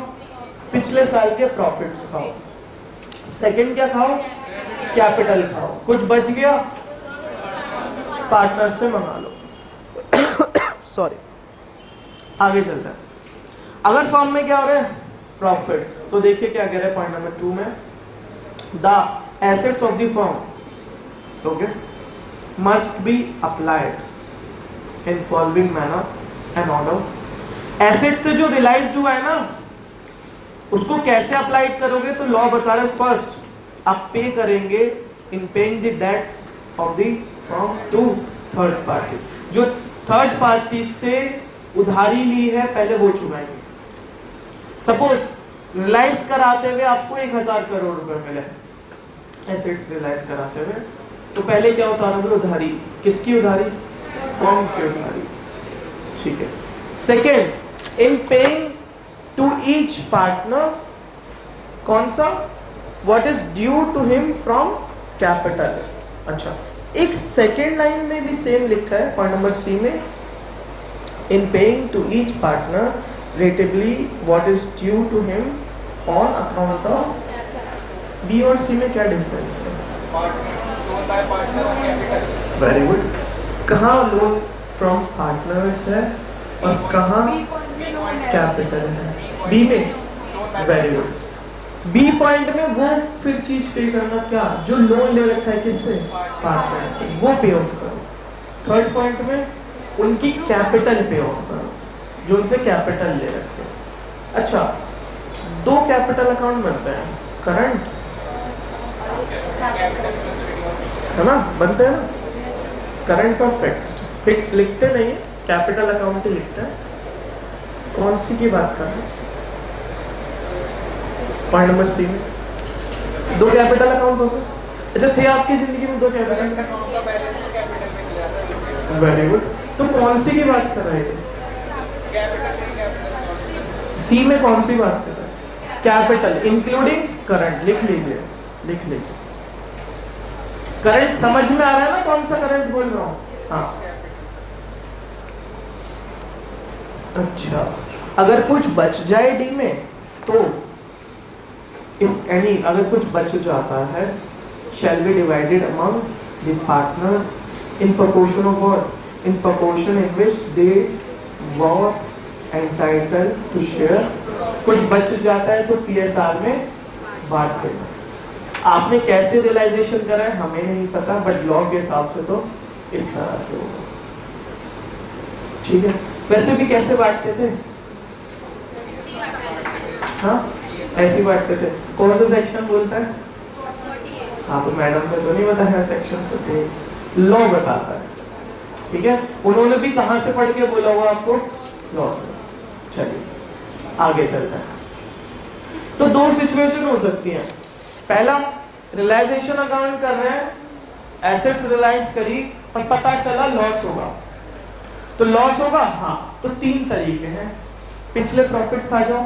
पिछले साल के प्रॉफिट्स खाओ। सेकंड क्या खाओ? कैपिटल खाओ। कुछ बच गया, पार्टनर से मंगा लो। सॉरी, आगे चलता है। अगर फर्म में क्या हो रहा है? प्रॉफिट्स। तो देखिए क्या कह रहे हैं पॉइंट नंबर 2 में, the assets of the firm, okay, must be applied in following manner and order. Asset से जो रियलाइज्ड हुआ है ना, उसको कैसे अप्लाइड करोगे? तो लॉ बता रहे, फर्स्ट आप पे करेंगे in paying the debts of the firm to third party. जो थर्ड पार्टी से उधारी ली है पहले वो चुकाएंगे। सपोज रियलाइज कराते हुए आपको 1000 करोड़ रुपए मिले एसेट्स रियलाइज कराते हुए, तो पहले क्या उतारोगे? उधारी। किसकी उधारी? फर्म की उधारी। ठीक है। Second, in paying to each partner, कौन सा? What is due to him from capital. अच्छा, एक सेकेंड लाइन में भी सेम लिखा है पॉइंट नंबर सी में, in paying to each partner rateably what is due to him on account of. B और सी में क्या डिफरेंस है? Very good. कहाँ लोन फ्रॉम पार्टनर्स है और कहाँ कैपिटल है? बी में। Very good. बी पॉइंट में वो फिर चीज पे करना क्या? जो लोन ले रखा है किससे? पार्टनर से, वो पे ऑफ करो। थर्ड पॉइंट में उनकी कैपिटल पे ऑफ करो, जो उनसे कैपिटल ले रखे हैं। अच्छा, 2 कैपिटल अकाउंट बनते हैं, करंट है ना, बनते हैं ना, करंट और फिक्स्ड। फिक्स लिखते नहीं है, कैपिटल अकाउंट ही लिखते हैं। कौन सी की बात कर रहे हैं? पॉइंट नंबर सी में 2 कैपिटल अकाउंट हो गए। अच्छा, थे आपकी जिंदगी में 2 कैपिटल? Very good. तो कौन सी की बात कर रहे थे? सी में कौन सी बात कर रहे हैं? Capital including current. लिख लीजिए, लिख लीजिए। करंट समझ में आ रहा है ना कौन सा करंट बोल रहा हूँ? हाँ। अच्छा, अगर कुछ बच जाए डी में तो इफ एनी, अगर कुछ बच जाता है, shall be divided among the partners in proportion of what? In proportion in which they were entitled to share कुछ बच जाता है तो PSR में बांट देना। आपने कैसे रियलाइजेशन करा है हमें नहीं पता, बट लॉ के हिसाब से तो इस तरह से होगा। ठीक है, वैसे भी कैसे बांटते थे? हाँ, ऐसे बांटते थे। कौन सा सेक्शन बोलता है? हाँ, तो मैडम ने तो नहीं बताया सेक्शन, तो लॉ बताता है। ठीक है, उन्होंने भी कहां से पढ़ के बोला हुआ आपको? लॉ से। चलिए आगे चलते हैं। तो दो सिचुएशन हो सकती हैं। पहला, रियलाइजेशन अकाउंट कर रहे हैं, एसेट्स रियलाइज करी और पता चला लॉस होगा। तो लॉस होगा, हाँ, तो तीन तरीके हैं। पिछले प्रॉफिट खा जाओ,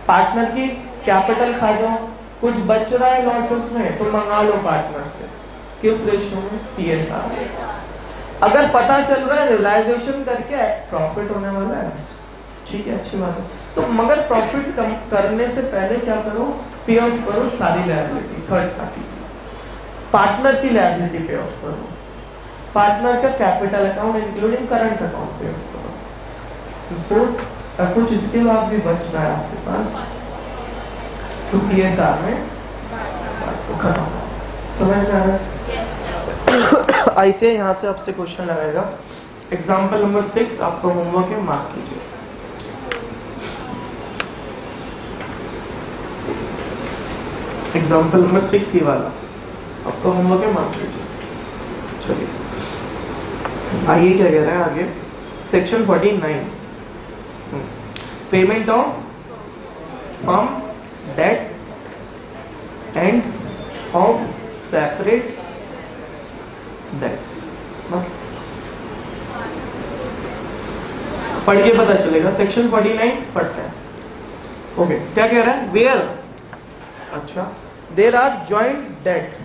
पार्टनर की कैपिटल खा जाओ, कुछ बच रहा है लॉसेस में तो मंगा लो पार्टनर से। किस रेशियो में? PSR। अगर पता चल रहा है रियलाइजेशन करके प्रॉफिट होने वाला है, ठीक है, अच्छी बात है, तो मगर प्रॉफिट कम करने से पहले क्या करो? पे ऑफ करो सारी लायबिलिटी, थर्ड पार्टी, पार्टनर की लायबिलिटी पे ऑफ करो, पार्टनर का capital account including current account पे ऑफ करो। फोर्थ, कुछ इसके बाद भी बच रहा है आपके पास तो PSR में खत्म। समझ में आ रहा है? ऐसे यहाँ से आपसे क्वेश्चन लगाएगा। एग्जाम्पल नंबर 6 आपका होमवर्क है, मार्क कीजिए। एग्जाम्पल नंबर 6 ये वाला आपका होमवर्क है, मार्क कीजिए। चलिए आइए क्या कह रहा है आगे। Section 49, payment of firms debt and of separate debts. पढ़ के पता चलेगा। सेक्शन 49 पढ़ते हैं। ओके, क्या कह रहा है? वेयर, अच्छा, there are joint debt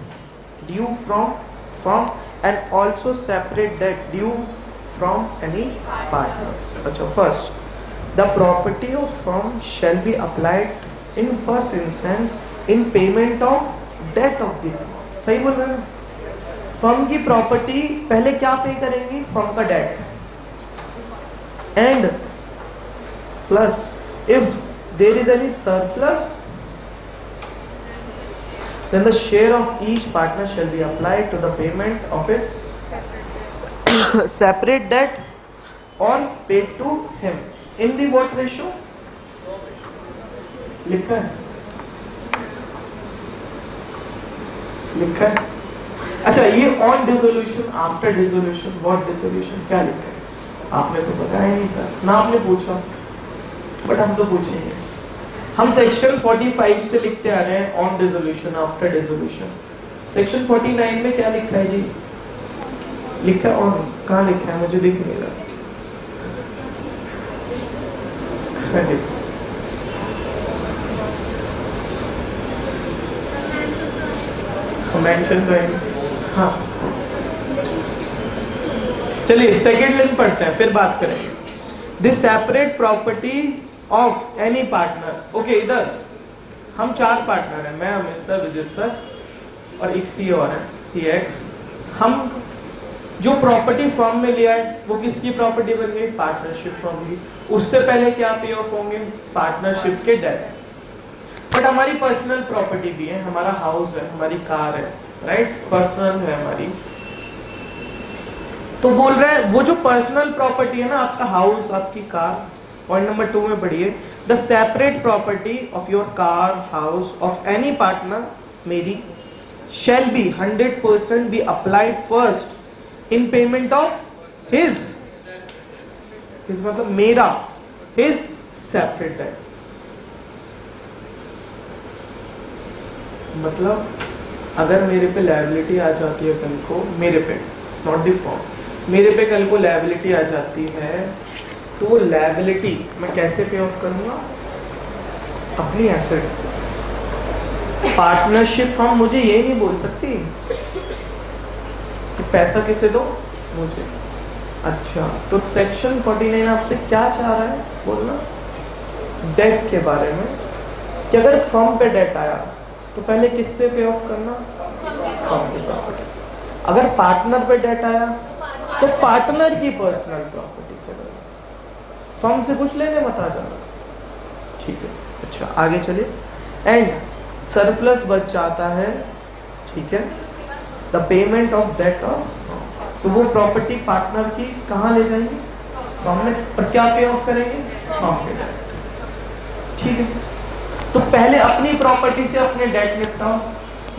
due from firm and also separate debt due from any partners. अच्छा, first, the property of firm shall be applied in first instance in payment of debt of the firm. सही बोल रहे हैं? Firm की property पहले क्या पे करेंगी? फर्म का debt, and plus if there is any surplus then the share of each partner shall be applied to the payment of its separate debt or paid to him in the what ratio? लिखा है, लिखा है। अच्छा, ये on dissolution, after dissolution, what dissolution, क्या लिखा है? आपने तो बताया ही नहीं सर, ना आपने पूछा, बट हम तो पूछेंगे। हम सेक्शन 45 से लिखते आ रहे हैं on dissolution, after dissolution. Section 49 में क्या लिखा है जी? लिखा है ऑन, कहाँ लिखा है? मुझे दिख नहीं रहा। मेंशन करेंगे, हाँ। चलिए सेकेंड लाइन पढ़ते हैं, फिर बात करेंगे। This separate property of any partner. Okay, इधर हम 4 पार्टनर हैं, मैं, अमित सर, विजय सर और एक सी और है, CX। हम जो प्रॉपर्टी फर्म में लिया है वो किसकी प्रॉपर्टी बन गई? पार्टनरशिप फर्म की। उससे पहले क्या पे ऑफ होंगे? पार्टनरशिप के डेट। बट हमारी पर्सनल प्रॉपर्टी भी है, हमारा हाउस है, हमारी कार है, राइट, पर्सनल है हमारी। तो बोल रहे हैं वो जो पर्सनल प्रॉपर्टी है ना, आपका हाउस, आपकी कार, पॉइंट नंबर 2 में पढ़िए, the separate property of your car, house, of any partner, मेरी, shall be 100% be applied first in payment of his मतलब मेरा, हिज सेपरेट डेट। मतलब अगर मेरे पे लायबिलिटी आ जाती है कल को, मेरे पे, नॉट द फॉर्म, मेरे पे कल को लायबिलिटी आ जाती है, तो लायबिलिटी मैं कैसे पे ऑफ करूंगा? अपनी एसेट्स। पार्टनरशिप फर्म मुझे ये नहीं बोल सकती कि पैसा किसे दो? मुझे। अच्छा, तो सेक्शन 49 आपसे क्या चाह रहा है बोलना? डेट के बारे में, कि अगर फर्म पे डेट आया तो पहले किससे पे ऑफ करना? फर्म की प्रॉपर्टी से। अगर पार्टनर पे डेट आया तो पार्टनर की पर्सनल प्रॉपर्टी से करना। फर्म से कुछ लेने मत आ जाना। ठीक है, अच्छा आगे चलिए। एंड सरप्लस बच जाता है, ठीक है, the payment of debt of, तो वो प्रॉपर्टी पार्टनर की कहाँ ले जाएंगे? फर्म में। पर क्या पे ऑफ करेंगे? फर्म पे, ठीक है। तो पहले अपनी प्रॉपर्टी से अपने डेट निपटाओ,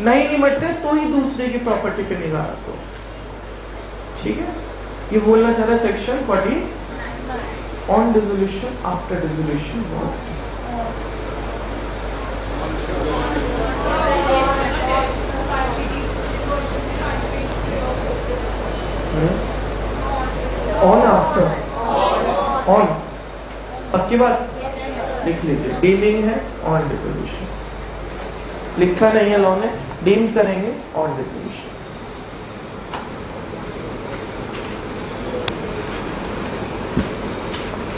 नहीं निपट रहे तो ही दूसरे की प्रॉपर्टी पे निगाह रखो, ठीक है। ये बोलना चाह रहा है section 40 on dissolution after dissolution. On after, on, पक्की बात, लिख लीजिए। डीमिंग है ऑन डिसोल्यूशन, लिखा नहीं है लॉ ने, डीम करेंगे ऑन डिसोल्यूशन।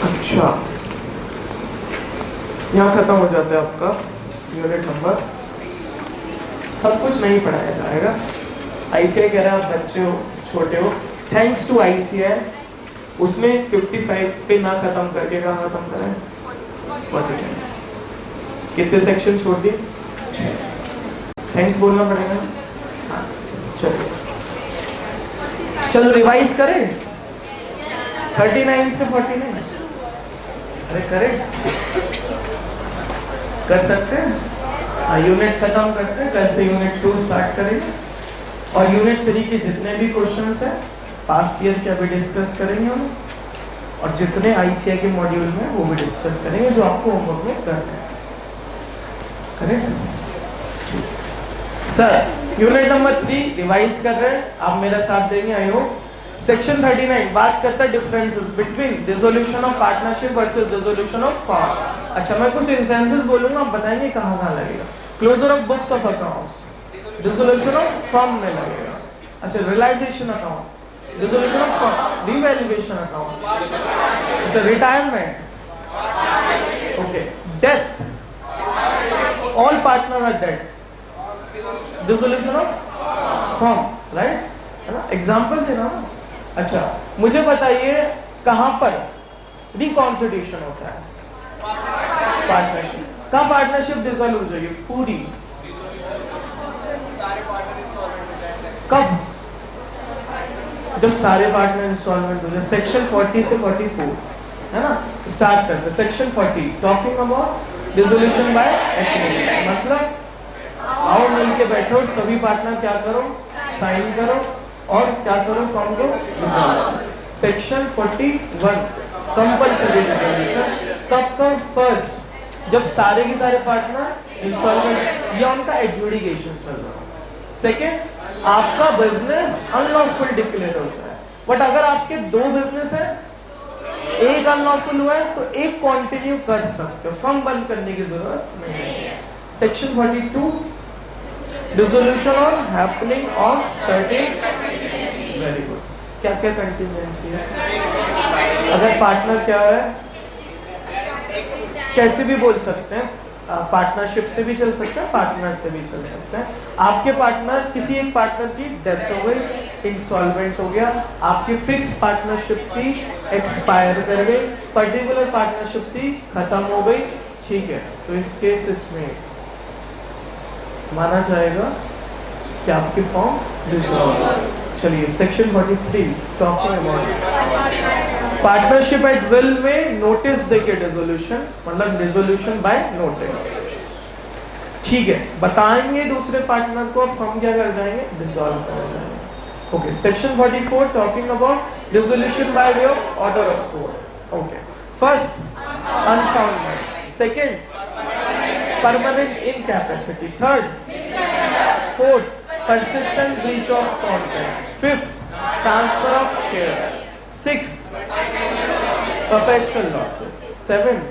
अच्छा, यहाँ खत्म हो जाता है आपका यूनिट नंबर। सब कुछ नहीं पढ़ाया जाएगा। आईसीआई कह रहा है आप बच्चे हो, छोटे हो, थैंक्स टू आईसीआई उसने 55 पे ना खत्म करके कहाँ खत्म करा है? 45। कितने सेक्शन छोड़ दिए? थैंक्स बोलना पड़ेगा। हाँ, चलो चलो रिवाइज करें 39 से 49। अरे करें, कर सकते हैं। हाँ, यूनिट खत्म करते हैं, कल से यूनिट 2 स्टार्ट करेंगे और यूनिट 3 के जितने भी क्वेश्चंस हैं पास्ट ईयर के अभी डिस्कस करेंगे हम, और जितने आईसीआई के मॉड्यूल में वो भी डिस्कस करेंगे जो आपको होमवर्क में करना है। Correct sir. Unit number 3 revise कर रहे हैं, आप मेरा साथ देंगे आई होप। सेक्शन 39 बात करता है differences between dissolution of partnership versus dissolution of firm. अच्छा, मैं कुछ इंस्टेंसेस बोलूंगा, आप बताएंगे कहाँ कहाँ लगेगा। Closure of books of accounts dissolution of firm में लगेगा। अच्छा, realisation account dissolution of firm, revaluation account, अच्छा retirement, okay, death, all partner are dead, dissolution of firm, right, है ना। एग्जांपल देना ना। अच्छा, मुझे बताइए कहां पर रिकॉन्स्टिट्यूशन होता है? पार्टनरशिप। कहां पार्टनरशिप डिसॉल्व हो जाएगी पूरी? कब? जब सारे पार्टनर इंस्टॉलमेंट हो जाए। सेक्शन 40 से 44 है ना। स्टार्ट करते हैं section 40 talking about dissolution by activity. मतलब आओ मिल के बैठो, सभी पार्टनर क्या करो, साइन करो और क्या करो, फॉर्म को डिसॉल्व। Section 41 compulsory dissolution. कब कब? फर्स्ट, जब सारे के सारे पार्टनर इंस्टॉलमेंट या उनका एडजुडिकेशन चल रहा है। सेकेंड, आपका बिजनेस अनलॉफुल डिक्लेयर हो जाए। बट अगर आपके 2 बिजनेस है, एक अनलॉफुल हुआ है तो एक कंटिन्यू कर सकते हो, फर्म बंद करने की जरूरत नहीं है। Section 42 dissolution on happening of certain, very good. क्या क्या कंटिजेंसी है? अगर पार्टनर क्या है, कैसे भी बोल सकते हैं, पार्टनरशिप से भी चल सकता है, पार्टनर से भी चल सकता है। आपके पार्टनर, किसी एक पार्टनर की डेथ हो गई, इंसॉल्वेंट हो गया, आपकी फिक्स पार्टनरशिप थी, एक्सपायर कर गई, पर्टिकुलर पार्टनरशिप थी, खत्म हो गई, ठीक है, तो इस केस में माना जाएगा कि आपकी फॉर्म डिसॉल्व। चलिए section 43 talking about partnership at will में नोटिस देके डिसोल्यूशन, मतलब डिसोल्यूशन बाय नोटिस, ठीक है। बताएंगे दूसरे पार्टनर को, फर्म क्या कर जाएंगे, डिसॉल्व कर जाएंगे। Okay, section 44 talking about dissolution by way of order of court. Okay, first unsoundness, second permanent incapacity, third, fourth persistent breach of contract, fifth transfer of share, sixth perpetual losses, seventh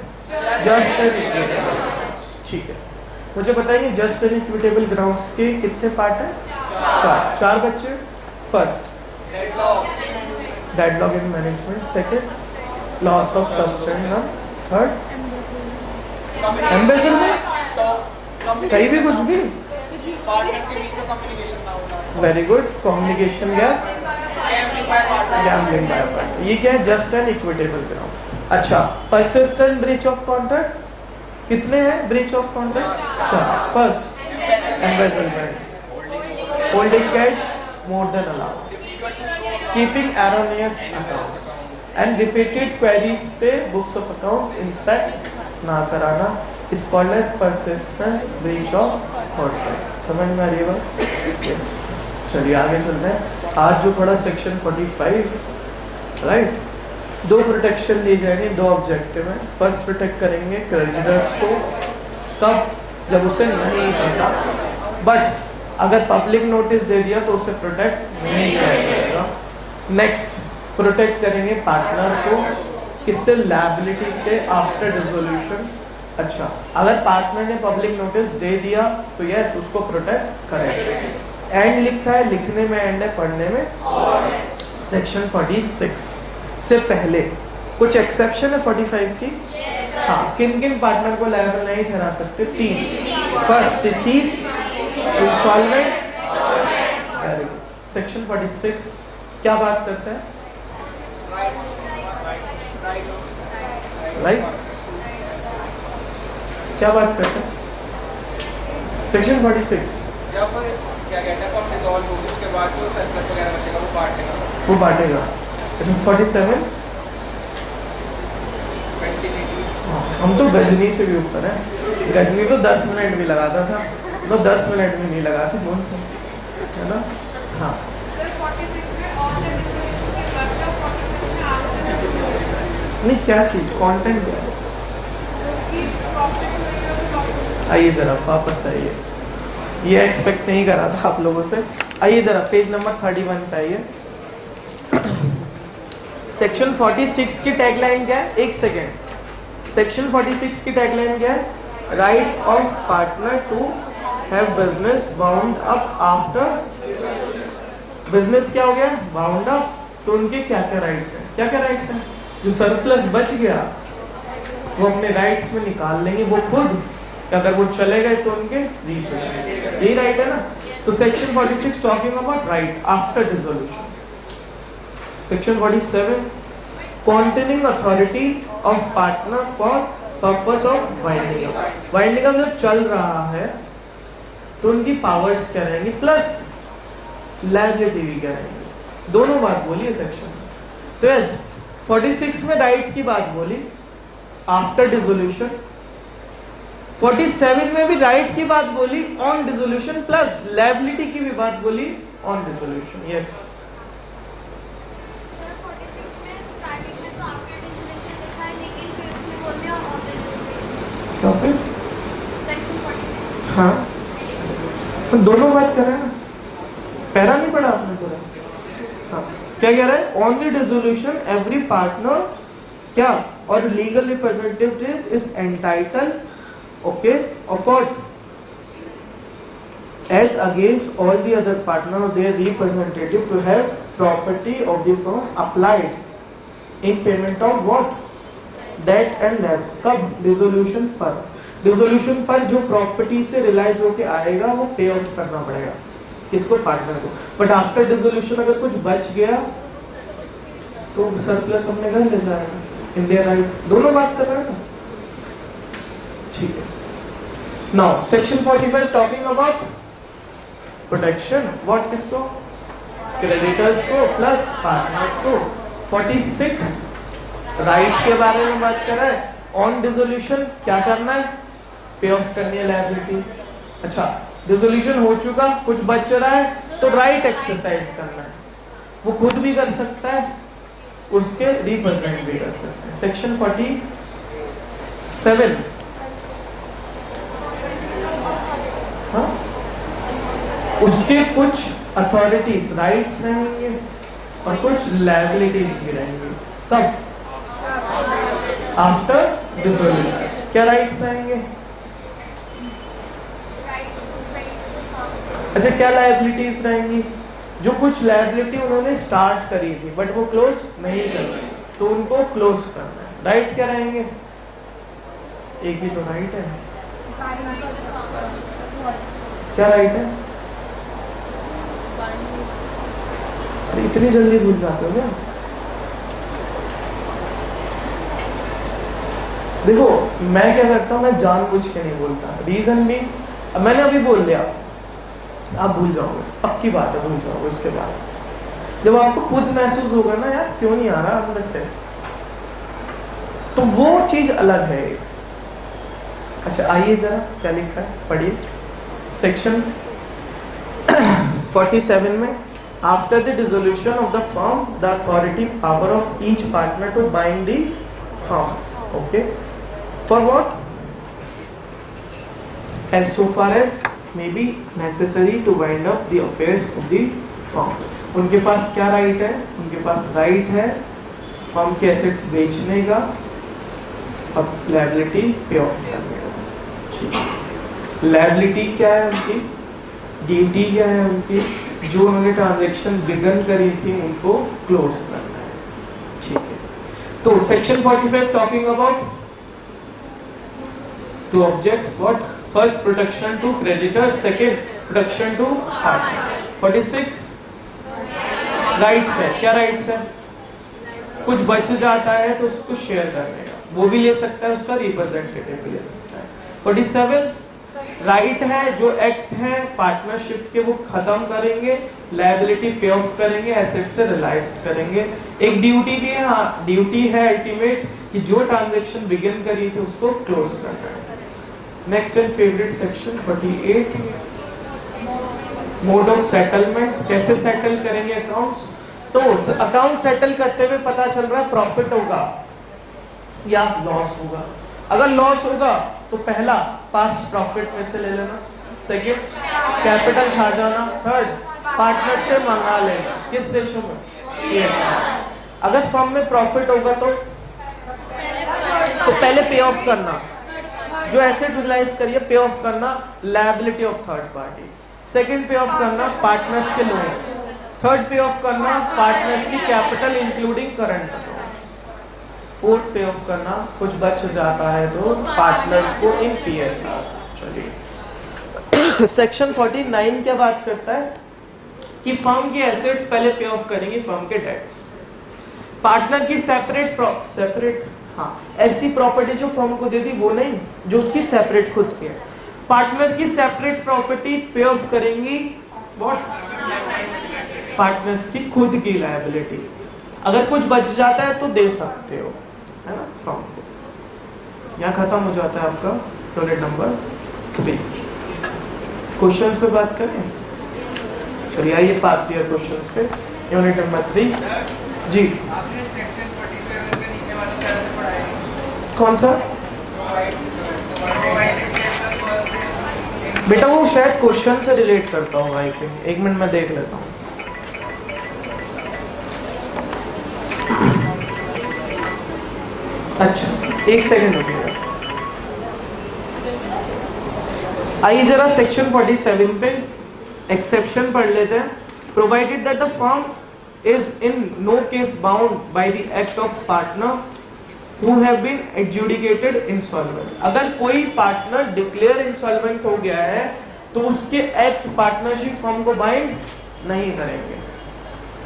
just and equitable grounds। ठीक है, मुझे बताइए just and equitable grounds के कितने part हैं? चार बच्चे। First deadlock in management, second loss of substance, third embezzlement, कहीं भी कुछ भी, पार्टनर्स के बीच में कम्युनिकेशन ना होना, very good, communication gap, gambling by partner, ये क्या है, जस्ट एंड इक्विटेबल ग्राउंड। अच्छा, परसिस्टेंट ब्रीच ऑफ कॉन्ट्रैक्ट, कितने हैं breach of contract? 4. First embezzlement, holding cash more than allowed, keeping erroneous accounts and repeated queries पे books of accounts inspect ना कराना is called as persistent breach of contract. समझ में आ रही है बात? यस। चलिए आगे चलते हैं। आज जो पढ़ा सेक्शन 45, राइट। 2 प्रोटेक्शन दी जाएंगे, 2 ऑब्जेक्टिव हैं। फर्स्ट प्रोटेक्ट करेंगे क्रेडिटर्स को, कब? जब उसे नहीं पता, बट अगर पब्लिक नोटिस दे दिया तो उसे प्रोटेक्ट नहीं किया जाएगा। नेक्स्ट प्रोटेक्ट करेंगे पार्टनर को, किससे? लायबिलिटी से आफ्टर डिसोल्यूशन। अच्छा, अगर पार्टनर ने पब्लिक नोटिस दे दिया तो यस उसको प्रोटेक्ट करेंगे। एंड लिखा है, लिखने में एंड है, पढ़ने में सेक्शन 46 से पहले कुछ एक्सेप्शन है 45 की। हाँ, किन किन पार्टनर को लायबल नहीं ठहरा सकते? 3। फर्स्ट डिसीज, इंसॉल्वेंट, सेक्शन 46 क्या बात करता है? राइट, क्या बात करता है सेक्शन 46? जब क्या कहते हैं फॉर्म डिसॉल्व होगी उसके बाद जो सरप्लस वगैरह बचेगा वो बांटेगा। अच्छा 47 कंटिन्यूटी। हम तो गजनी से भी ऊपर है। गजनी तो 10 मिनट भी लगाता था, तो 10 मिनट भी नहीं लगाते बोलते, है ना? हाँ, सर 46 में ऑन द डिसोल्यूशन के बाद जो 47 में आफ्टर नहीं क्या चीज़ कंटेंट क्या है? जो कि प्रॉफिट होएगा वो प्रॉफिट। आइए ज़रा वापस आइए, ये एक्सपेक्ट नहीं करा था आप लोगों से। आइए ज़रा पेज नंबर 31 पे आइए। सेक्शन 46 की टैगलाइन क्या है? एक सेकेंड। सेक्शन 46 की टैगलाइन क्या है? Right of partner to have business bound up after. Business क्या हो गया? Bound up. तो उनके क्या क्या राइट्स हैं? क्या क्या राइट्स हैं? जो सरप्लस बच गया वो अपने राइट्स में निकाल लेंगे वो खुद, अगर वो चले गए तो उनके रिप्रेजेंटेटिव। यही राइट है ना? तो section 46 talking about right after dissolution. Section 47 containing authority of partner for purpose of winding up. Winding up जब चल रहा है तो उनकी पावर्स क्या रहेंगी, प्लस लायबिलिटी भी क्या रहेंगी। दोनों बात बोली है सेक्शन में। तो यस 46 में राइट की बात बोली आफ्टर डिसोल्यूशन, 47 में भी राइट की बात बोली ऑन डिसोल्यूशन, प्लस लायबिलिटी की भी बात बोली ऑन डिसोल्यूशन। यस सर 46 में स्टार्टिंग में तो आफ्टर डिसोल्यूशन लिखा है, लेकिन फिर उसमें बोलते हैं ऑन द डिसोल्यूशन। क्या पे? सेक्शन 46। हाँ, तो दोनों बात कर रहे हैं ना, पैरा नहीं पढ़ा आपने पूरा? हाँ, क्या कह रहा है? On the dissolution every partner क्या और legal representative is entitle okay of what as against all the other partner or their representative to have property of the firm applied in payment of what debt and lab। कब? Dissolution पर। Dissolution पर जो property से relies होके आएगा वो पे of करना पड़ेगा, किसको? पार्टनर को। बट आफ्टर डिसोल्यूशन अगर कुछ बच गया तो सरप्लस अपने घर ले जाएगा, इन देयर राइट। दोनों बात कर रहे हैं ना, ठीक है। Now section 45 talking about protection, what किसको? क्रेडिटर्स को प्लस पार्टनर्स को। 46 राइट के बारे में बात कर रहा है। ऑन डिसोल्यूशन क्या करना है? पे ऑफ करनी है लायबिलिटी। अच्छा, डिसोल्यूशन हो चुका, कुछ बच रहा है तो राइट एक्सरसाइज करना है, वो खुद भी कर सकता है, उसके रिप्रेजेंट भी कर सकता है। सेक्शन 47 हाँ, उसके कुछ अथॉरिटीज राइट्स रहेंगे और कुछ लायबिलिटीज भी रहेंगी। कब? After dissolution. क्या राइट्स रहेंगे? अच्छा, क्या लायबिलिटीज रहेंगी? जो कुछ लायबिलिटी उन्होंने स्टार्ट करी थी बट वो क्लोज नहीं कर रहे तो उनको क्लोज करना है। राइट क्या रहेंगे? एक ही तो राइट है, क्या राइट है? अरे इतनी जल्दी भूल जाते हो क्या? देखो मैं क्या करता हूँ, मैं जानबूझ के नहीं बोलता। रीजन भी मैंने अभी बोल दिया, आप भूल जाओगे, पक्की बात है, भूल जाओगे। उसके बाद जब आपको खुद महसूस होगा ना यार क्यों नहीं आ रहा अंदर से, तो वो चीज अलग है। अच्छा आइए जरा क्या लिखा है पढ़िए। सेक्शन 47 में, after the dissolution of the firm the authority power of each partner to bind the firm, okay, for what, as so far as may be necessary to wind up the affairs of the firm। उनके पास क्या right है? उनके पास right है firm के assets बेचने का, अब liability पे ऑफ करने का। लायबिलिटी क्या है उनकी, ड्यूटी क्या है उनकी, जो उन्होंने ट्रांजैक्शन बिगन करी थी उनको क्लोज करना है, ठीक है। तो section 45 talking about two objects, what, first protection to creditor, second protection to partner. 46 rights है, क्या राइट्स है? कुछ बच जाता है तो उसको शेयर करने का, वो भी ले सकता है, उसका रिप्रेजेंटेटिव भी ले सकता है। 47 राइट है, जो एक्ट है पार्टनरशिप के वो खत्म करेंगे, लायबिलिटी पे ऑफ करेंगे, एसेट से रियलाइज करेंगे। एक ड्यूटी भी है, हाँ ड्यूटी है अल्टीमेट कि जो ट्रांजैक्शन बिगिन करी थी उसको क्लोज करना है। Next and favourite section 48, mode of settlement, कैसे सेटल करेंगे अकाउंट्स। तो अकाउंट सेटल करते हुए पता चल रहा है प्रॉफिट होगा या लॉस होगा। अगर लॉस होगा तो पहला पास्ट प्रॉफिट में से ले लेना, सेकेंड कैपिटल खा जाना, थर्ड पार्टनर से मंगा लेना। किस रेशो में? यस। अगर फर्म में प्रॉफिट होगा तो पहले पे ऑफ करना, जो एसेट्स रियलाइज करिए पे ऑफ करना liability of third party, second पे ऑफ करना पार्टनर्स के लोन, थर्ड पे ऑफ करना पार्टनर्स की कैपिटल इंक्लूडिंग करंट, फोर्थ पे ऑफ करना कुछ बच जाता है तो पार्टनर्स को इन पीएसआर। चलिए सेक्शन 49 क्या बात करता है कि फर्म की एसेट्स पहले पे ऑफ करेंगे फर्म के डेट्स, पार्टनर की सेपरेट हाँ ऐसी प्रॉपर्टी जो फर्म को दे दी वो नहीं, जो उसकी सेपरेट खुद की है। पार्टनर की सेपरेट प्रॉपर्टी पे ऑफ करेंगी व्हाट, पार्टनर्स की खुद की लायबिलिटी। अगर कुछ बच जाता है तो दे सकते हो, है ना फर्म को। यहाँ खत्म हो जाता है आपका यूनिट नंबर 3। क्वेश्चंस पे बात करें, चलिए आइए पास्ट ईयर क्वेश्चंस पे। यूनिट नंबर 3 जी, आपने सेक्शन 47 के नीचे वाला क्या पढ़ा है? कौन सा बेटा? वो शायद क्वेश्चन से रिलेट करता होगा आई थिंक, एक मिनट मैं देख लेता हूँ। अच्छा एक सेकंड रुकिएगा। आइए जरा सेक्शन 47 पे एक्सेप्शन पढ़ लेते हैं। Provided that the firm is in no case bound by the act of partner who have been adjudicated insolvent। अगर कोई पार्टनर डिक्लेयर इंसॉल्वेंट हो गया है तो उसके एक्ट पार्टनरशिप फर्म को बाइंड नहीं करेंगे।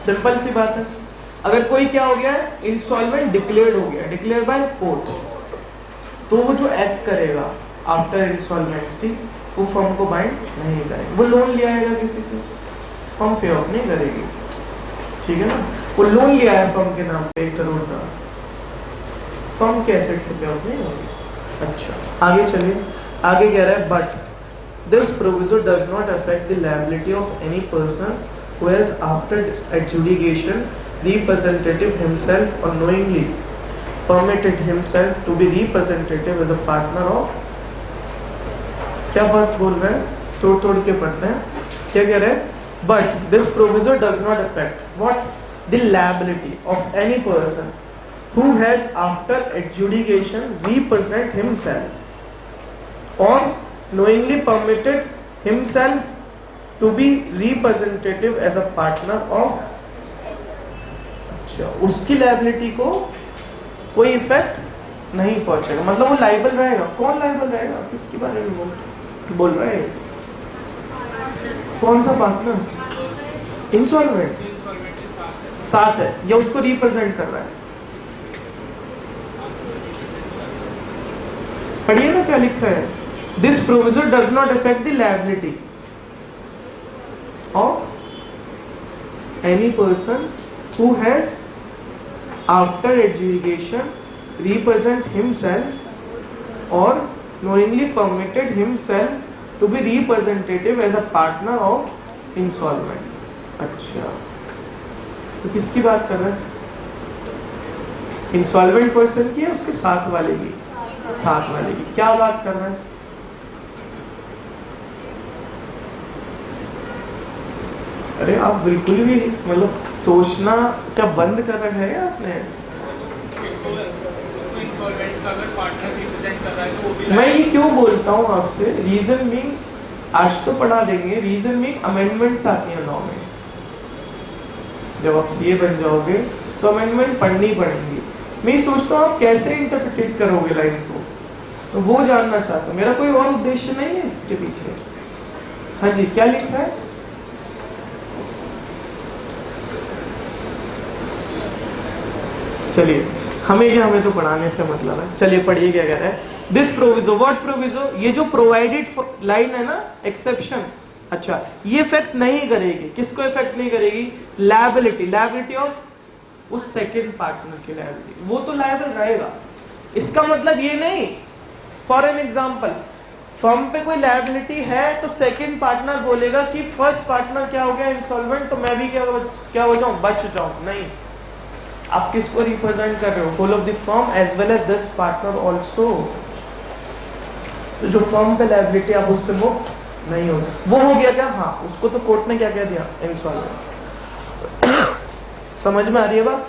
सिंपल सी बात है। अगर कोई क्या हो गया है, इंसॉल्वेंट डिक्लेयर्ड हो गया, डिक्लेयर बाय कोर्ट, तो वो जो एक्ट करेगा आफ्टर इंसॉल्वेंसी वो फर्म को बाइंड नहीं करेंगे। वो लोन लिया आएगा किसी से, फर्म पे ऑफ नहीं करेगी, ठीक है ना। वो लोन लिया है फर्म के नाम पे 1 करोड़ का, फर्म के एसेट से पे ऑफ नहीं होगी। अच्छा आगे चलिए, आगे कह रहा है but this provision does not affect the liability of any person who has after adjudication representative himself or knowingly permitted himself to be representative as a partner of। क्या बात बोल रहे हैं, तोड़ के पढ़ते हैं। क्या कह रहे हैं? But this proviso does not affect what, the liability of any person who has after adjudication represent himself or knowingly permitted himself to be representative as a partner of। अच्छा उसकी लायबिलिटी को कोई इफेक्ट नहीं पहुंचेगा, मतलब वो liable रहेगा। कौन लायबल रहेगा, किसके बारे में बोल रहा है? कौन सा पार्टनर? इंसॉल्वेंट साथ है या उसको रिप्रेजेंट कर रहा है? पढ़िए ना क्या लिखा है, this proviso does not affect the liability of any person who has after adjudication represent himself और knowingly permitted himself to be representative as a partner of insolvent। अच्छा, तो किसकी बात कर रहे हैं? इंसॉल्वेंट पर्सन की है, उसके साथ वाले की? साथ वाले की। क्या बात कर रहे हैं? अरे आप बिल्कुल भी मतलब सोचना क्या बंद कर रखा है आपने? इंसॉल्वेंट का अगर पार्टनर रिप्रेजेंट कर रहा है तो वो भी मैं ये क्यों बोलता हूँ आपसे, रीजन मीन आज तो पढ़ा देंगे, रीजन मीन अमेंडमेंट्स आती हैं लॉ में। जब आप सीए बन जाओगे तो अमेंडमेंट पढ़नी पड़ेंगी। मैं सोचता हूँ आप कैसे इंटरप्रिटेट करोगे लाइन को, तो वो जानना चाहता हूँ। मेरा कोई और उद्देश्य नहीं है इसके पीछे। हाँ जी, क्या लिखा है? चलिए, हमें तो पढ़ाने से मतलब है। चलिए पढ़िए क्या कह रहा है। This proviso, what proviso? ये जो प्रोवाइडेड लाइन है ना, एक्सेप्शन, अच्छा, ये इफेक्ट नहीं करेगी। किसको इफेक्ट नहीं करेगी? लायबिलिटी ऑफ उस सेकंड पार्टनर की लायबिलिटी, वो तो लायबल रहेगा। इसका मतलब ये नहीं, फॉर एन एग्जांपल, फर्म पे कोई लायबिलिटी है तो सेकंड पार्टनर बोलेगा कि फर्स्ट पार्टनर क्या हो गया इंसॉल्वेंट, तो मैं भी क्या हो जाऊं, बच जाऊं। नहीं, आप किसको रिप्रेजेंट कर रहे हो? Whole of the firm as well as this partner also. तो जो फर्म पे लायबिलिटी, आप उससे मुक्त नहीं हो। वो हो गया क्या? हाँ, उसको तो कोर्ट ने क्या कह दिया? इंसॉल्वेंट। समझ में आ रही है बात?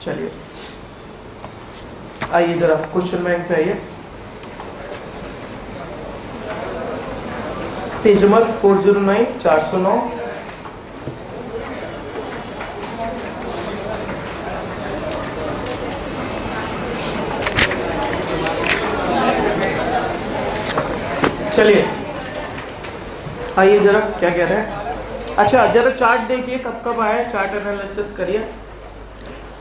चलिए आइए जरा क्वेश्चन बैंक पे आइए, पेज नंबर 409, 409। चलिए आइए जरा क्या कह रहे हैं। अच्छा, जरा चार्ट देखिए कब कब आया, चार्ट एनालिसिस करिए।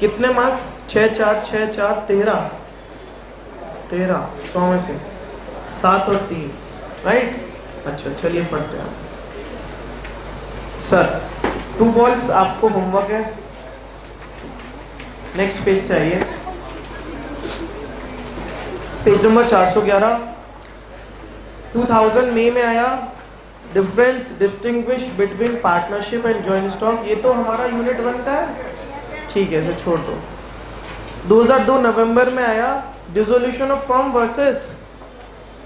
कितने मार्क्स? 6 4 6 4 13 100 में से 7 और 3, राइट? अच्छा चलिए पढ़ते हैं। सर, ट्रू फॉल्स आपको होमवर्क है। नेक्स्ट पेज से आइए, पेज नंबर 411। 2000 मई में आया, difference distinguish between partnership and joint stock. ये तो हमारा यूनिट 1 का है, ठीक है, इसे छोड़ दो। 2002 नवंबर में आया, dissolution of firm versus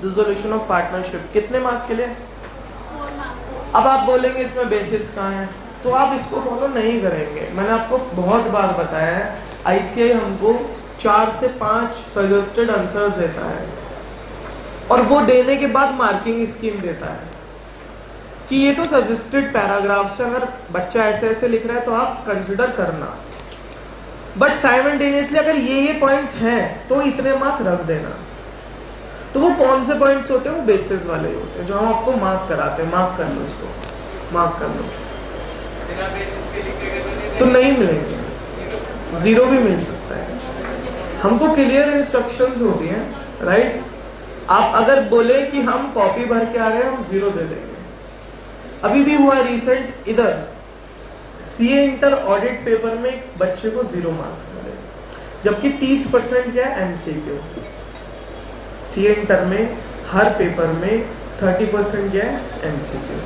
dissolution of partnership. कितने मार्क के लिए? 4 मार्क्स। अब आप बोलेंगे इसमें बेसिस कहाँ है, तो आप इसको फॉलो नहीं करेंगे। मैंने आपको बहुत बार बताया है, आईसीआई हमको 4 से 5 सजेस्टेड आंसर्स देता है और वो देने के बाद मार्किंग स्कीम देता है कि ये तो सजेस्टेड पैराग्राफ से अगर बच्चा ऐसे ऐसे लिख रहा है तो आप कंसिडर करना, बट साइमल्टेनियसली अगर ये पॉइंट्स हैं तो इतने मार्क रख देना। तो वो कौन से पॉइंट्स होते हैं? वो बेसिस वाले ही होते हैं जो हम आपको मार्क कराते हैं। मार्क कर लो इसको, मार्क कर लो, तो नहीं मिलेंगे, 0 भी मिल सकता है। हमको क्लियर इंस्ट्रक्शंस होती हैं, राइट? आप अगर बोले कि हम कॉपी भर के आ रहे हैं, हम 0 दे देंगे। अभी भी हुआ रिसेंट, इधर सीए इंटर ऑडिट पेपर में एक बच्चे को 0 मार्क्स मिले, जबकि 30% क्या है एमसीक्यू। सीए इंटर में हर पेपर में 30% क्या है एमसीक्यू।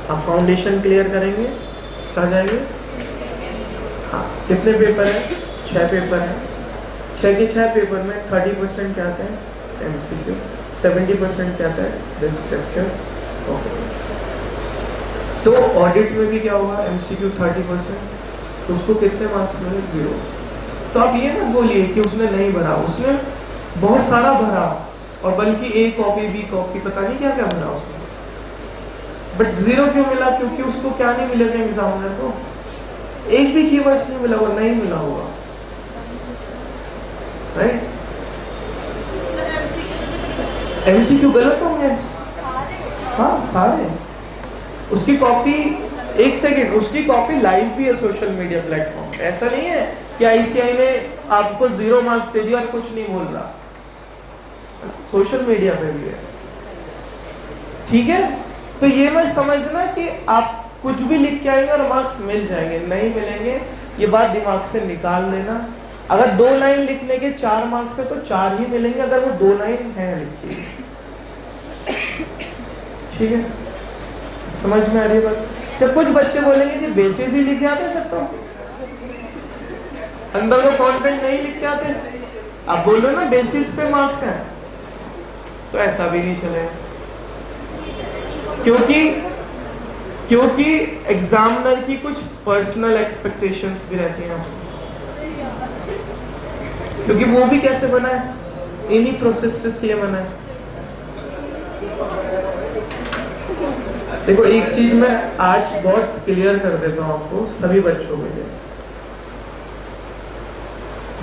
आप फाउंडेशन क्लियर करेंगे, कहाँ जाएंगे? हाँ, कितने पेपर है? 6 पेपर है। 6 के 6 पेपर में 30% क्या आता है एमसीक्यू, 70% क्या आता है डिस्क्रिप्टिव। ओके, तो ऑडिट में भी क्या होगा? एमसीक्यू 30%, तो उसको कितने मार्क्स मिले? 0। तो आप ये मत बोलिए कि उसने नहीं भरा, उसने बहुत सारा भरा, और बल्कि A कॉपी B कॉपी पता नहीं क्या क्या भरा उसने, बट 0 क्यों मिला? क्योंकि उसको क्या नहीं मिलेगा एग्जामिनर को? एक भी कीवर्ड्स नहीं मिला होगा, नहीं मिला होगा, राइट? एमसीक्यू गलत होंगे, हाँ सारे। उसकी कॉपी, एक सेकेंड, उसकी कॉपी लाइव भी है सोशल मीडिया प्लेटफॉर्म पे। ऐसा नहीं है कि आईसीआई ने आपको 0 मार्क्स दे दिया और कुछ नहीं बोल रहा। सोशल मीडिया पे भी है, ठीक है। तो ये मत समझना कि आप कुछ भी लिख के आएंगे और मार्क्स मिल जाएंगे, नहीं मिलेंगे, ये बात दिमाग से निकाल देना। अगर 2 लाइन लिखने के 4 मार्क्स है तो 4 ही मिलेंगे अगर वो 2 लाइन है लिखी, ठीक है। समझ में आ रही है बात? जब कुछ बच्चे बोलेंगे जी बेसिस ही लिख के आते फिर तो अंदर को कॉन्टेंट नहीं लिख के आते, आप बोलो ना बेसिस पे मार्क्स हैं, तो ऐसा भी नहीं चलेगा, क्योंकि एग्जामिनर की कुछ पर्सनल एक्सपेक्टेशंस भी रहती हैं आपसे, क्योंकि वो भी कैसे बना है, इन्हीं प्रोसेस से ये बना है। देखो एक चीज मैं आज बहुत क्लियर कर देता हूँ आपको सभी बच्चों के लिए,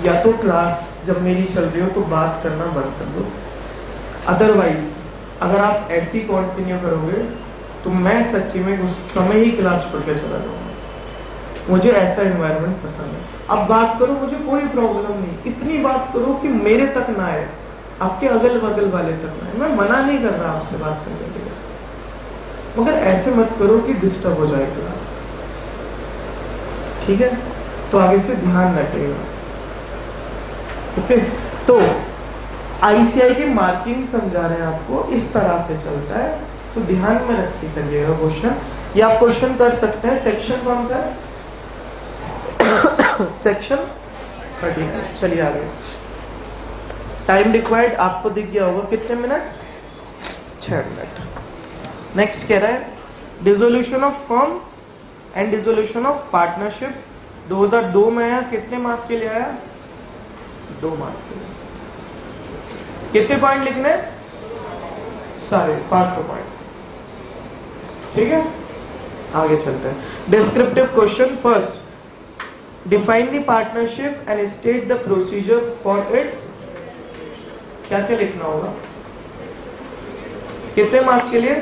या तो क्लास जब मेरी चल रही हो तो बात करना बंद कर दो, अदरवाइज अगर आप ऐसे ही कंटिन्यू करोगे तो मैं सच्ची में उस समय ही क्लास छोड़ के चला जाऊंगा। मुझे ऐसा एनवायरनमेंट पसंद है। अब बात करो, मुझे कोई प्रॉब्लम नहीं, इतनी बात करो कि मेरे तक ना आए, आपके अगल बगल वाले तक ना आए। मैं मना नहीं कर रहा आपसे बात करने के लिए, मगर ऐसे मत करो कि डिस्टर्ब हो जाए क्लास, ठीक है। तो आगे से ध्यान रखिएगा, ओके। तो आईसीआई की मार्किंग समझा रहे हैं आपको, इस तरह से चलता है, तो ध्यान में रख के करिएगा क्वेश्चन। ये आप क्वेश्चन कर सकते हैं। सेक्शन कौन सा है? सेक्शन 39। चलिए आगे। टाइम रिक्वायर्ड आपको दिख गया होगा, कितने मिनट? 6 मिनट। नेक्स्ट कह रहा है dissolution of firm and dissolution of partnership 2002 में आया। कितने मार्क के लिए आया? 2 मार्क के लिए। कितने पॉइंट लिखने? सारे 5 पॉइंट, ठीक है। आगे चलते हैं। Descriptive question. First, define the partnership and state the procedure for its. क्या क्या लिखना होगा? कितने मार्क के लिए?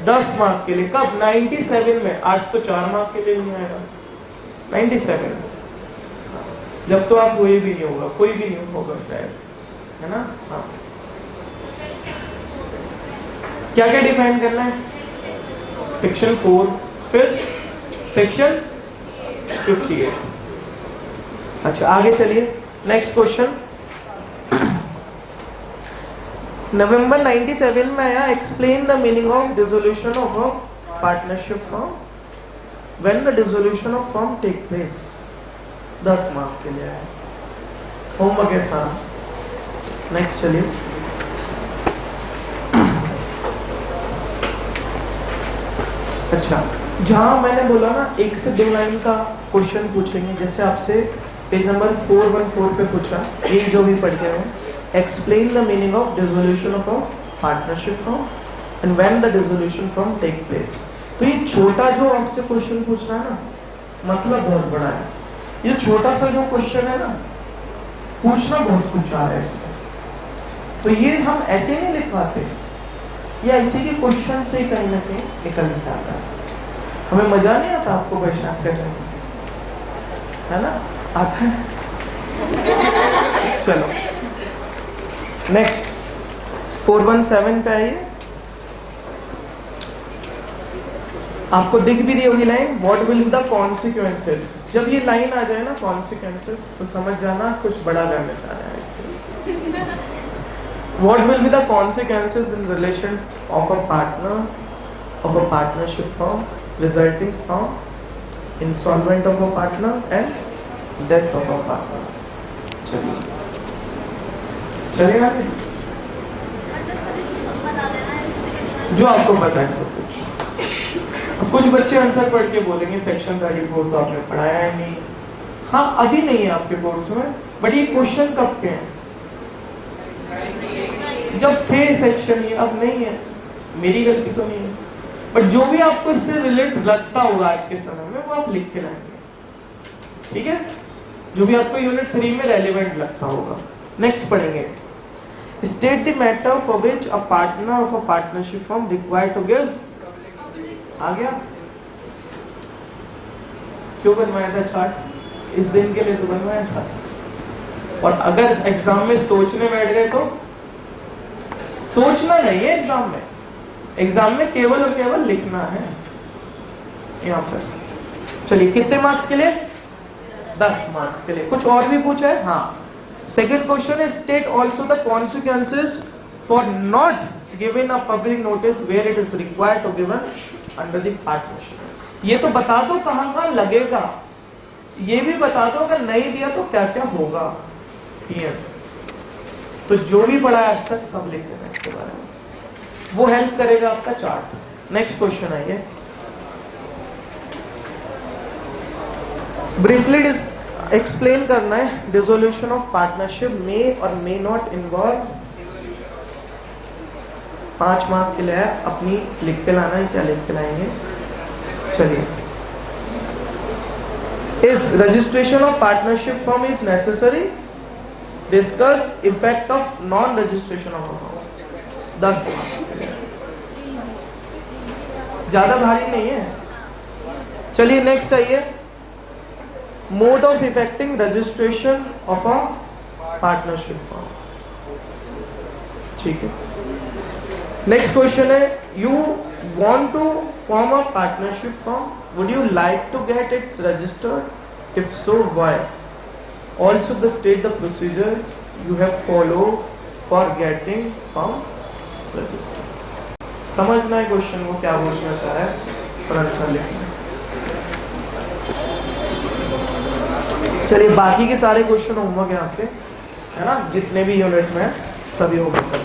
10 मार्क के लिए। कब? 97 में। आज तो 4 मार्क के लिए नहीं आएगा, 97 जब तो आप हुए भी नहीं होगा, कोई भी नहीं होगा शायद, है ना। हाँ, क्या क्या डिफाइन करना है? सेक्शन 4, फिर सेक्शन 58। अच्छा आगे चलिए। नेक्स्ट क्वेश्चन, नवंबर 97 में आया। Explain the meaning of dissolution of a partnership firm when the dissolution of firm take place. 10 mark के लिए आया। होमवर्क है सारा। नेक्स्ट चलिए। अच्छा, जहां मैंने बोला ना 1 से 2 लाइन का क्वेश्चन पूछेंगे, जैसे आपसे पेज नंबर 414 पे पूछा, ये जो भी पढ़ के आए, explain the meaning of dissolution of a partnership firm and when the dissolution firm take place. तो ये छोटा जो आपसे क्वेश्चन पूछना है ना, मतलब बहुत बड़ा है। ये छोटा सा जो क्वेश्चन है ना, पूछना बहुत कुछ आ रहा है इसमें। तो ये हम ऐसे नहीं लिख पाते, ये ऐसे के क्वेश्चन से ही कहीं ना कहीं निकल के आता है। हमें मजा नहीं आता आपको परेशान करने में, है ना? आता है। चलो नेक्स्ट 417 पे आइए। आपको दिख भी रही होगी line, what will be the consequences. जब ये लाइन आ जाए ना कॉन्सिक्वेंसेस, तो समझ जाना कुछ बड़ा करने जा रहा है इसे। What will be the consequences in relation of a partner, of a partnership firm, resulting from insolvement of a partner and death of a partner? चलिए आगे। जो आपको पता है सब कुछ। अब कुछ बच्चे आंसर पढ़ के बोलेंगे सेक्शन 34 तो आपने पढ़ाया ही नहीं। हाँ, अभी नहीं है आपके कोर्स में, बट ये क्वेश्चन कब के हैं? जब थे सेक्शन, ये अब नहीं है। मेरी गलती तो नहीं है, बट जो भी आपको इससे रिलेट लगता होगा आज के समय में, वो आप लिख के लाएंगे, ठीक है। जो भी आपको यूनिट 3 में रेलेवेंट लगता होगा। नेक्स्ट पढ़ेंगे, state the matter for which a partner of a partnership firm required to give. आ गया? क्यों बनवाया था चार्ट? इस दिन के लिए तो बनवाया था। और अगर एग्जाम में सोचने बैठ गए तो सोचना नहीं है एग्जाम में, एग्जाम में केवल और केवल लिखना है यहाँ पर। चलिए कितने मार्क्स के लिए? 10 मार्क्स के लिए। कुछ और भी पूछा है? हाँ, सेकंड क्वेश्चन है state also the consequences for not giving a public notice where it is required to given under the partnership. ये तो बता दो कहाँ कहाँ लगेगा, ये भी बता दो अगर नहीं दिया तो क्या क्या होगा। तो जो भी पढ़ा है आज तक सब लिख देना इसके बारे में, वो हेल्प करेगा आपका चार्ट। नेक्स्ट क्वेश्चन है ये, ब्रीफली एक्सप्लेन करना है डिसोल्यूशन ऑफ पार्टनरशिप मे और मे नॉट इन्वॉल्व। 5 मार्क के लिए है, अपनी लिख के लाना है, क्या लिख के लाएंगे। चलिए, इस registration of partnership form is necessary, discuss effect of non registration of form. 10 marks के लिए, ज्यादा भारी नहीं है। चलिए नेक्स्ट आइए, mode of effecting registration of a partnership form. ठीक है, नेक्स्ट क्वेश्चन है, you want to form a partnership form, would you like to get it registered, if so why, also the state the procedure you have follow for getting form registered. समझना है question को क्या पूछना चाह रहा है और आंसर लिखना है। चलिए बाकी के सारे क्वेश्चन होमवर्क यहाँ पे है ना, जितने भी यूनिट में सभी होमवर्क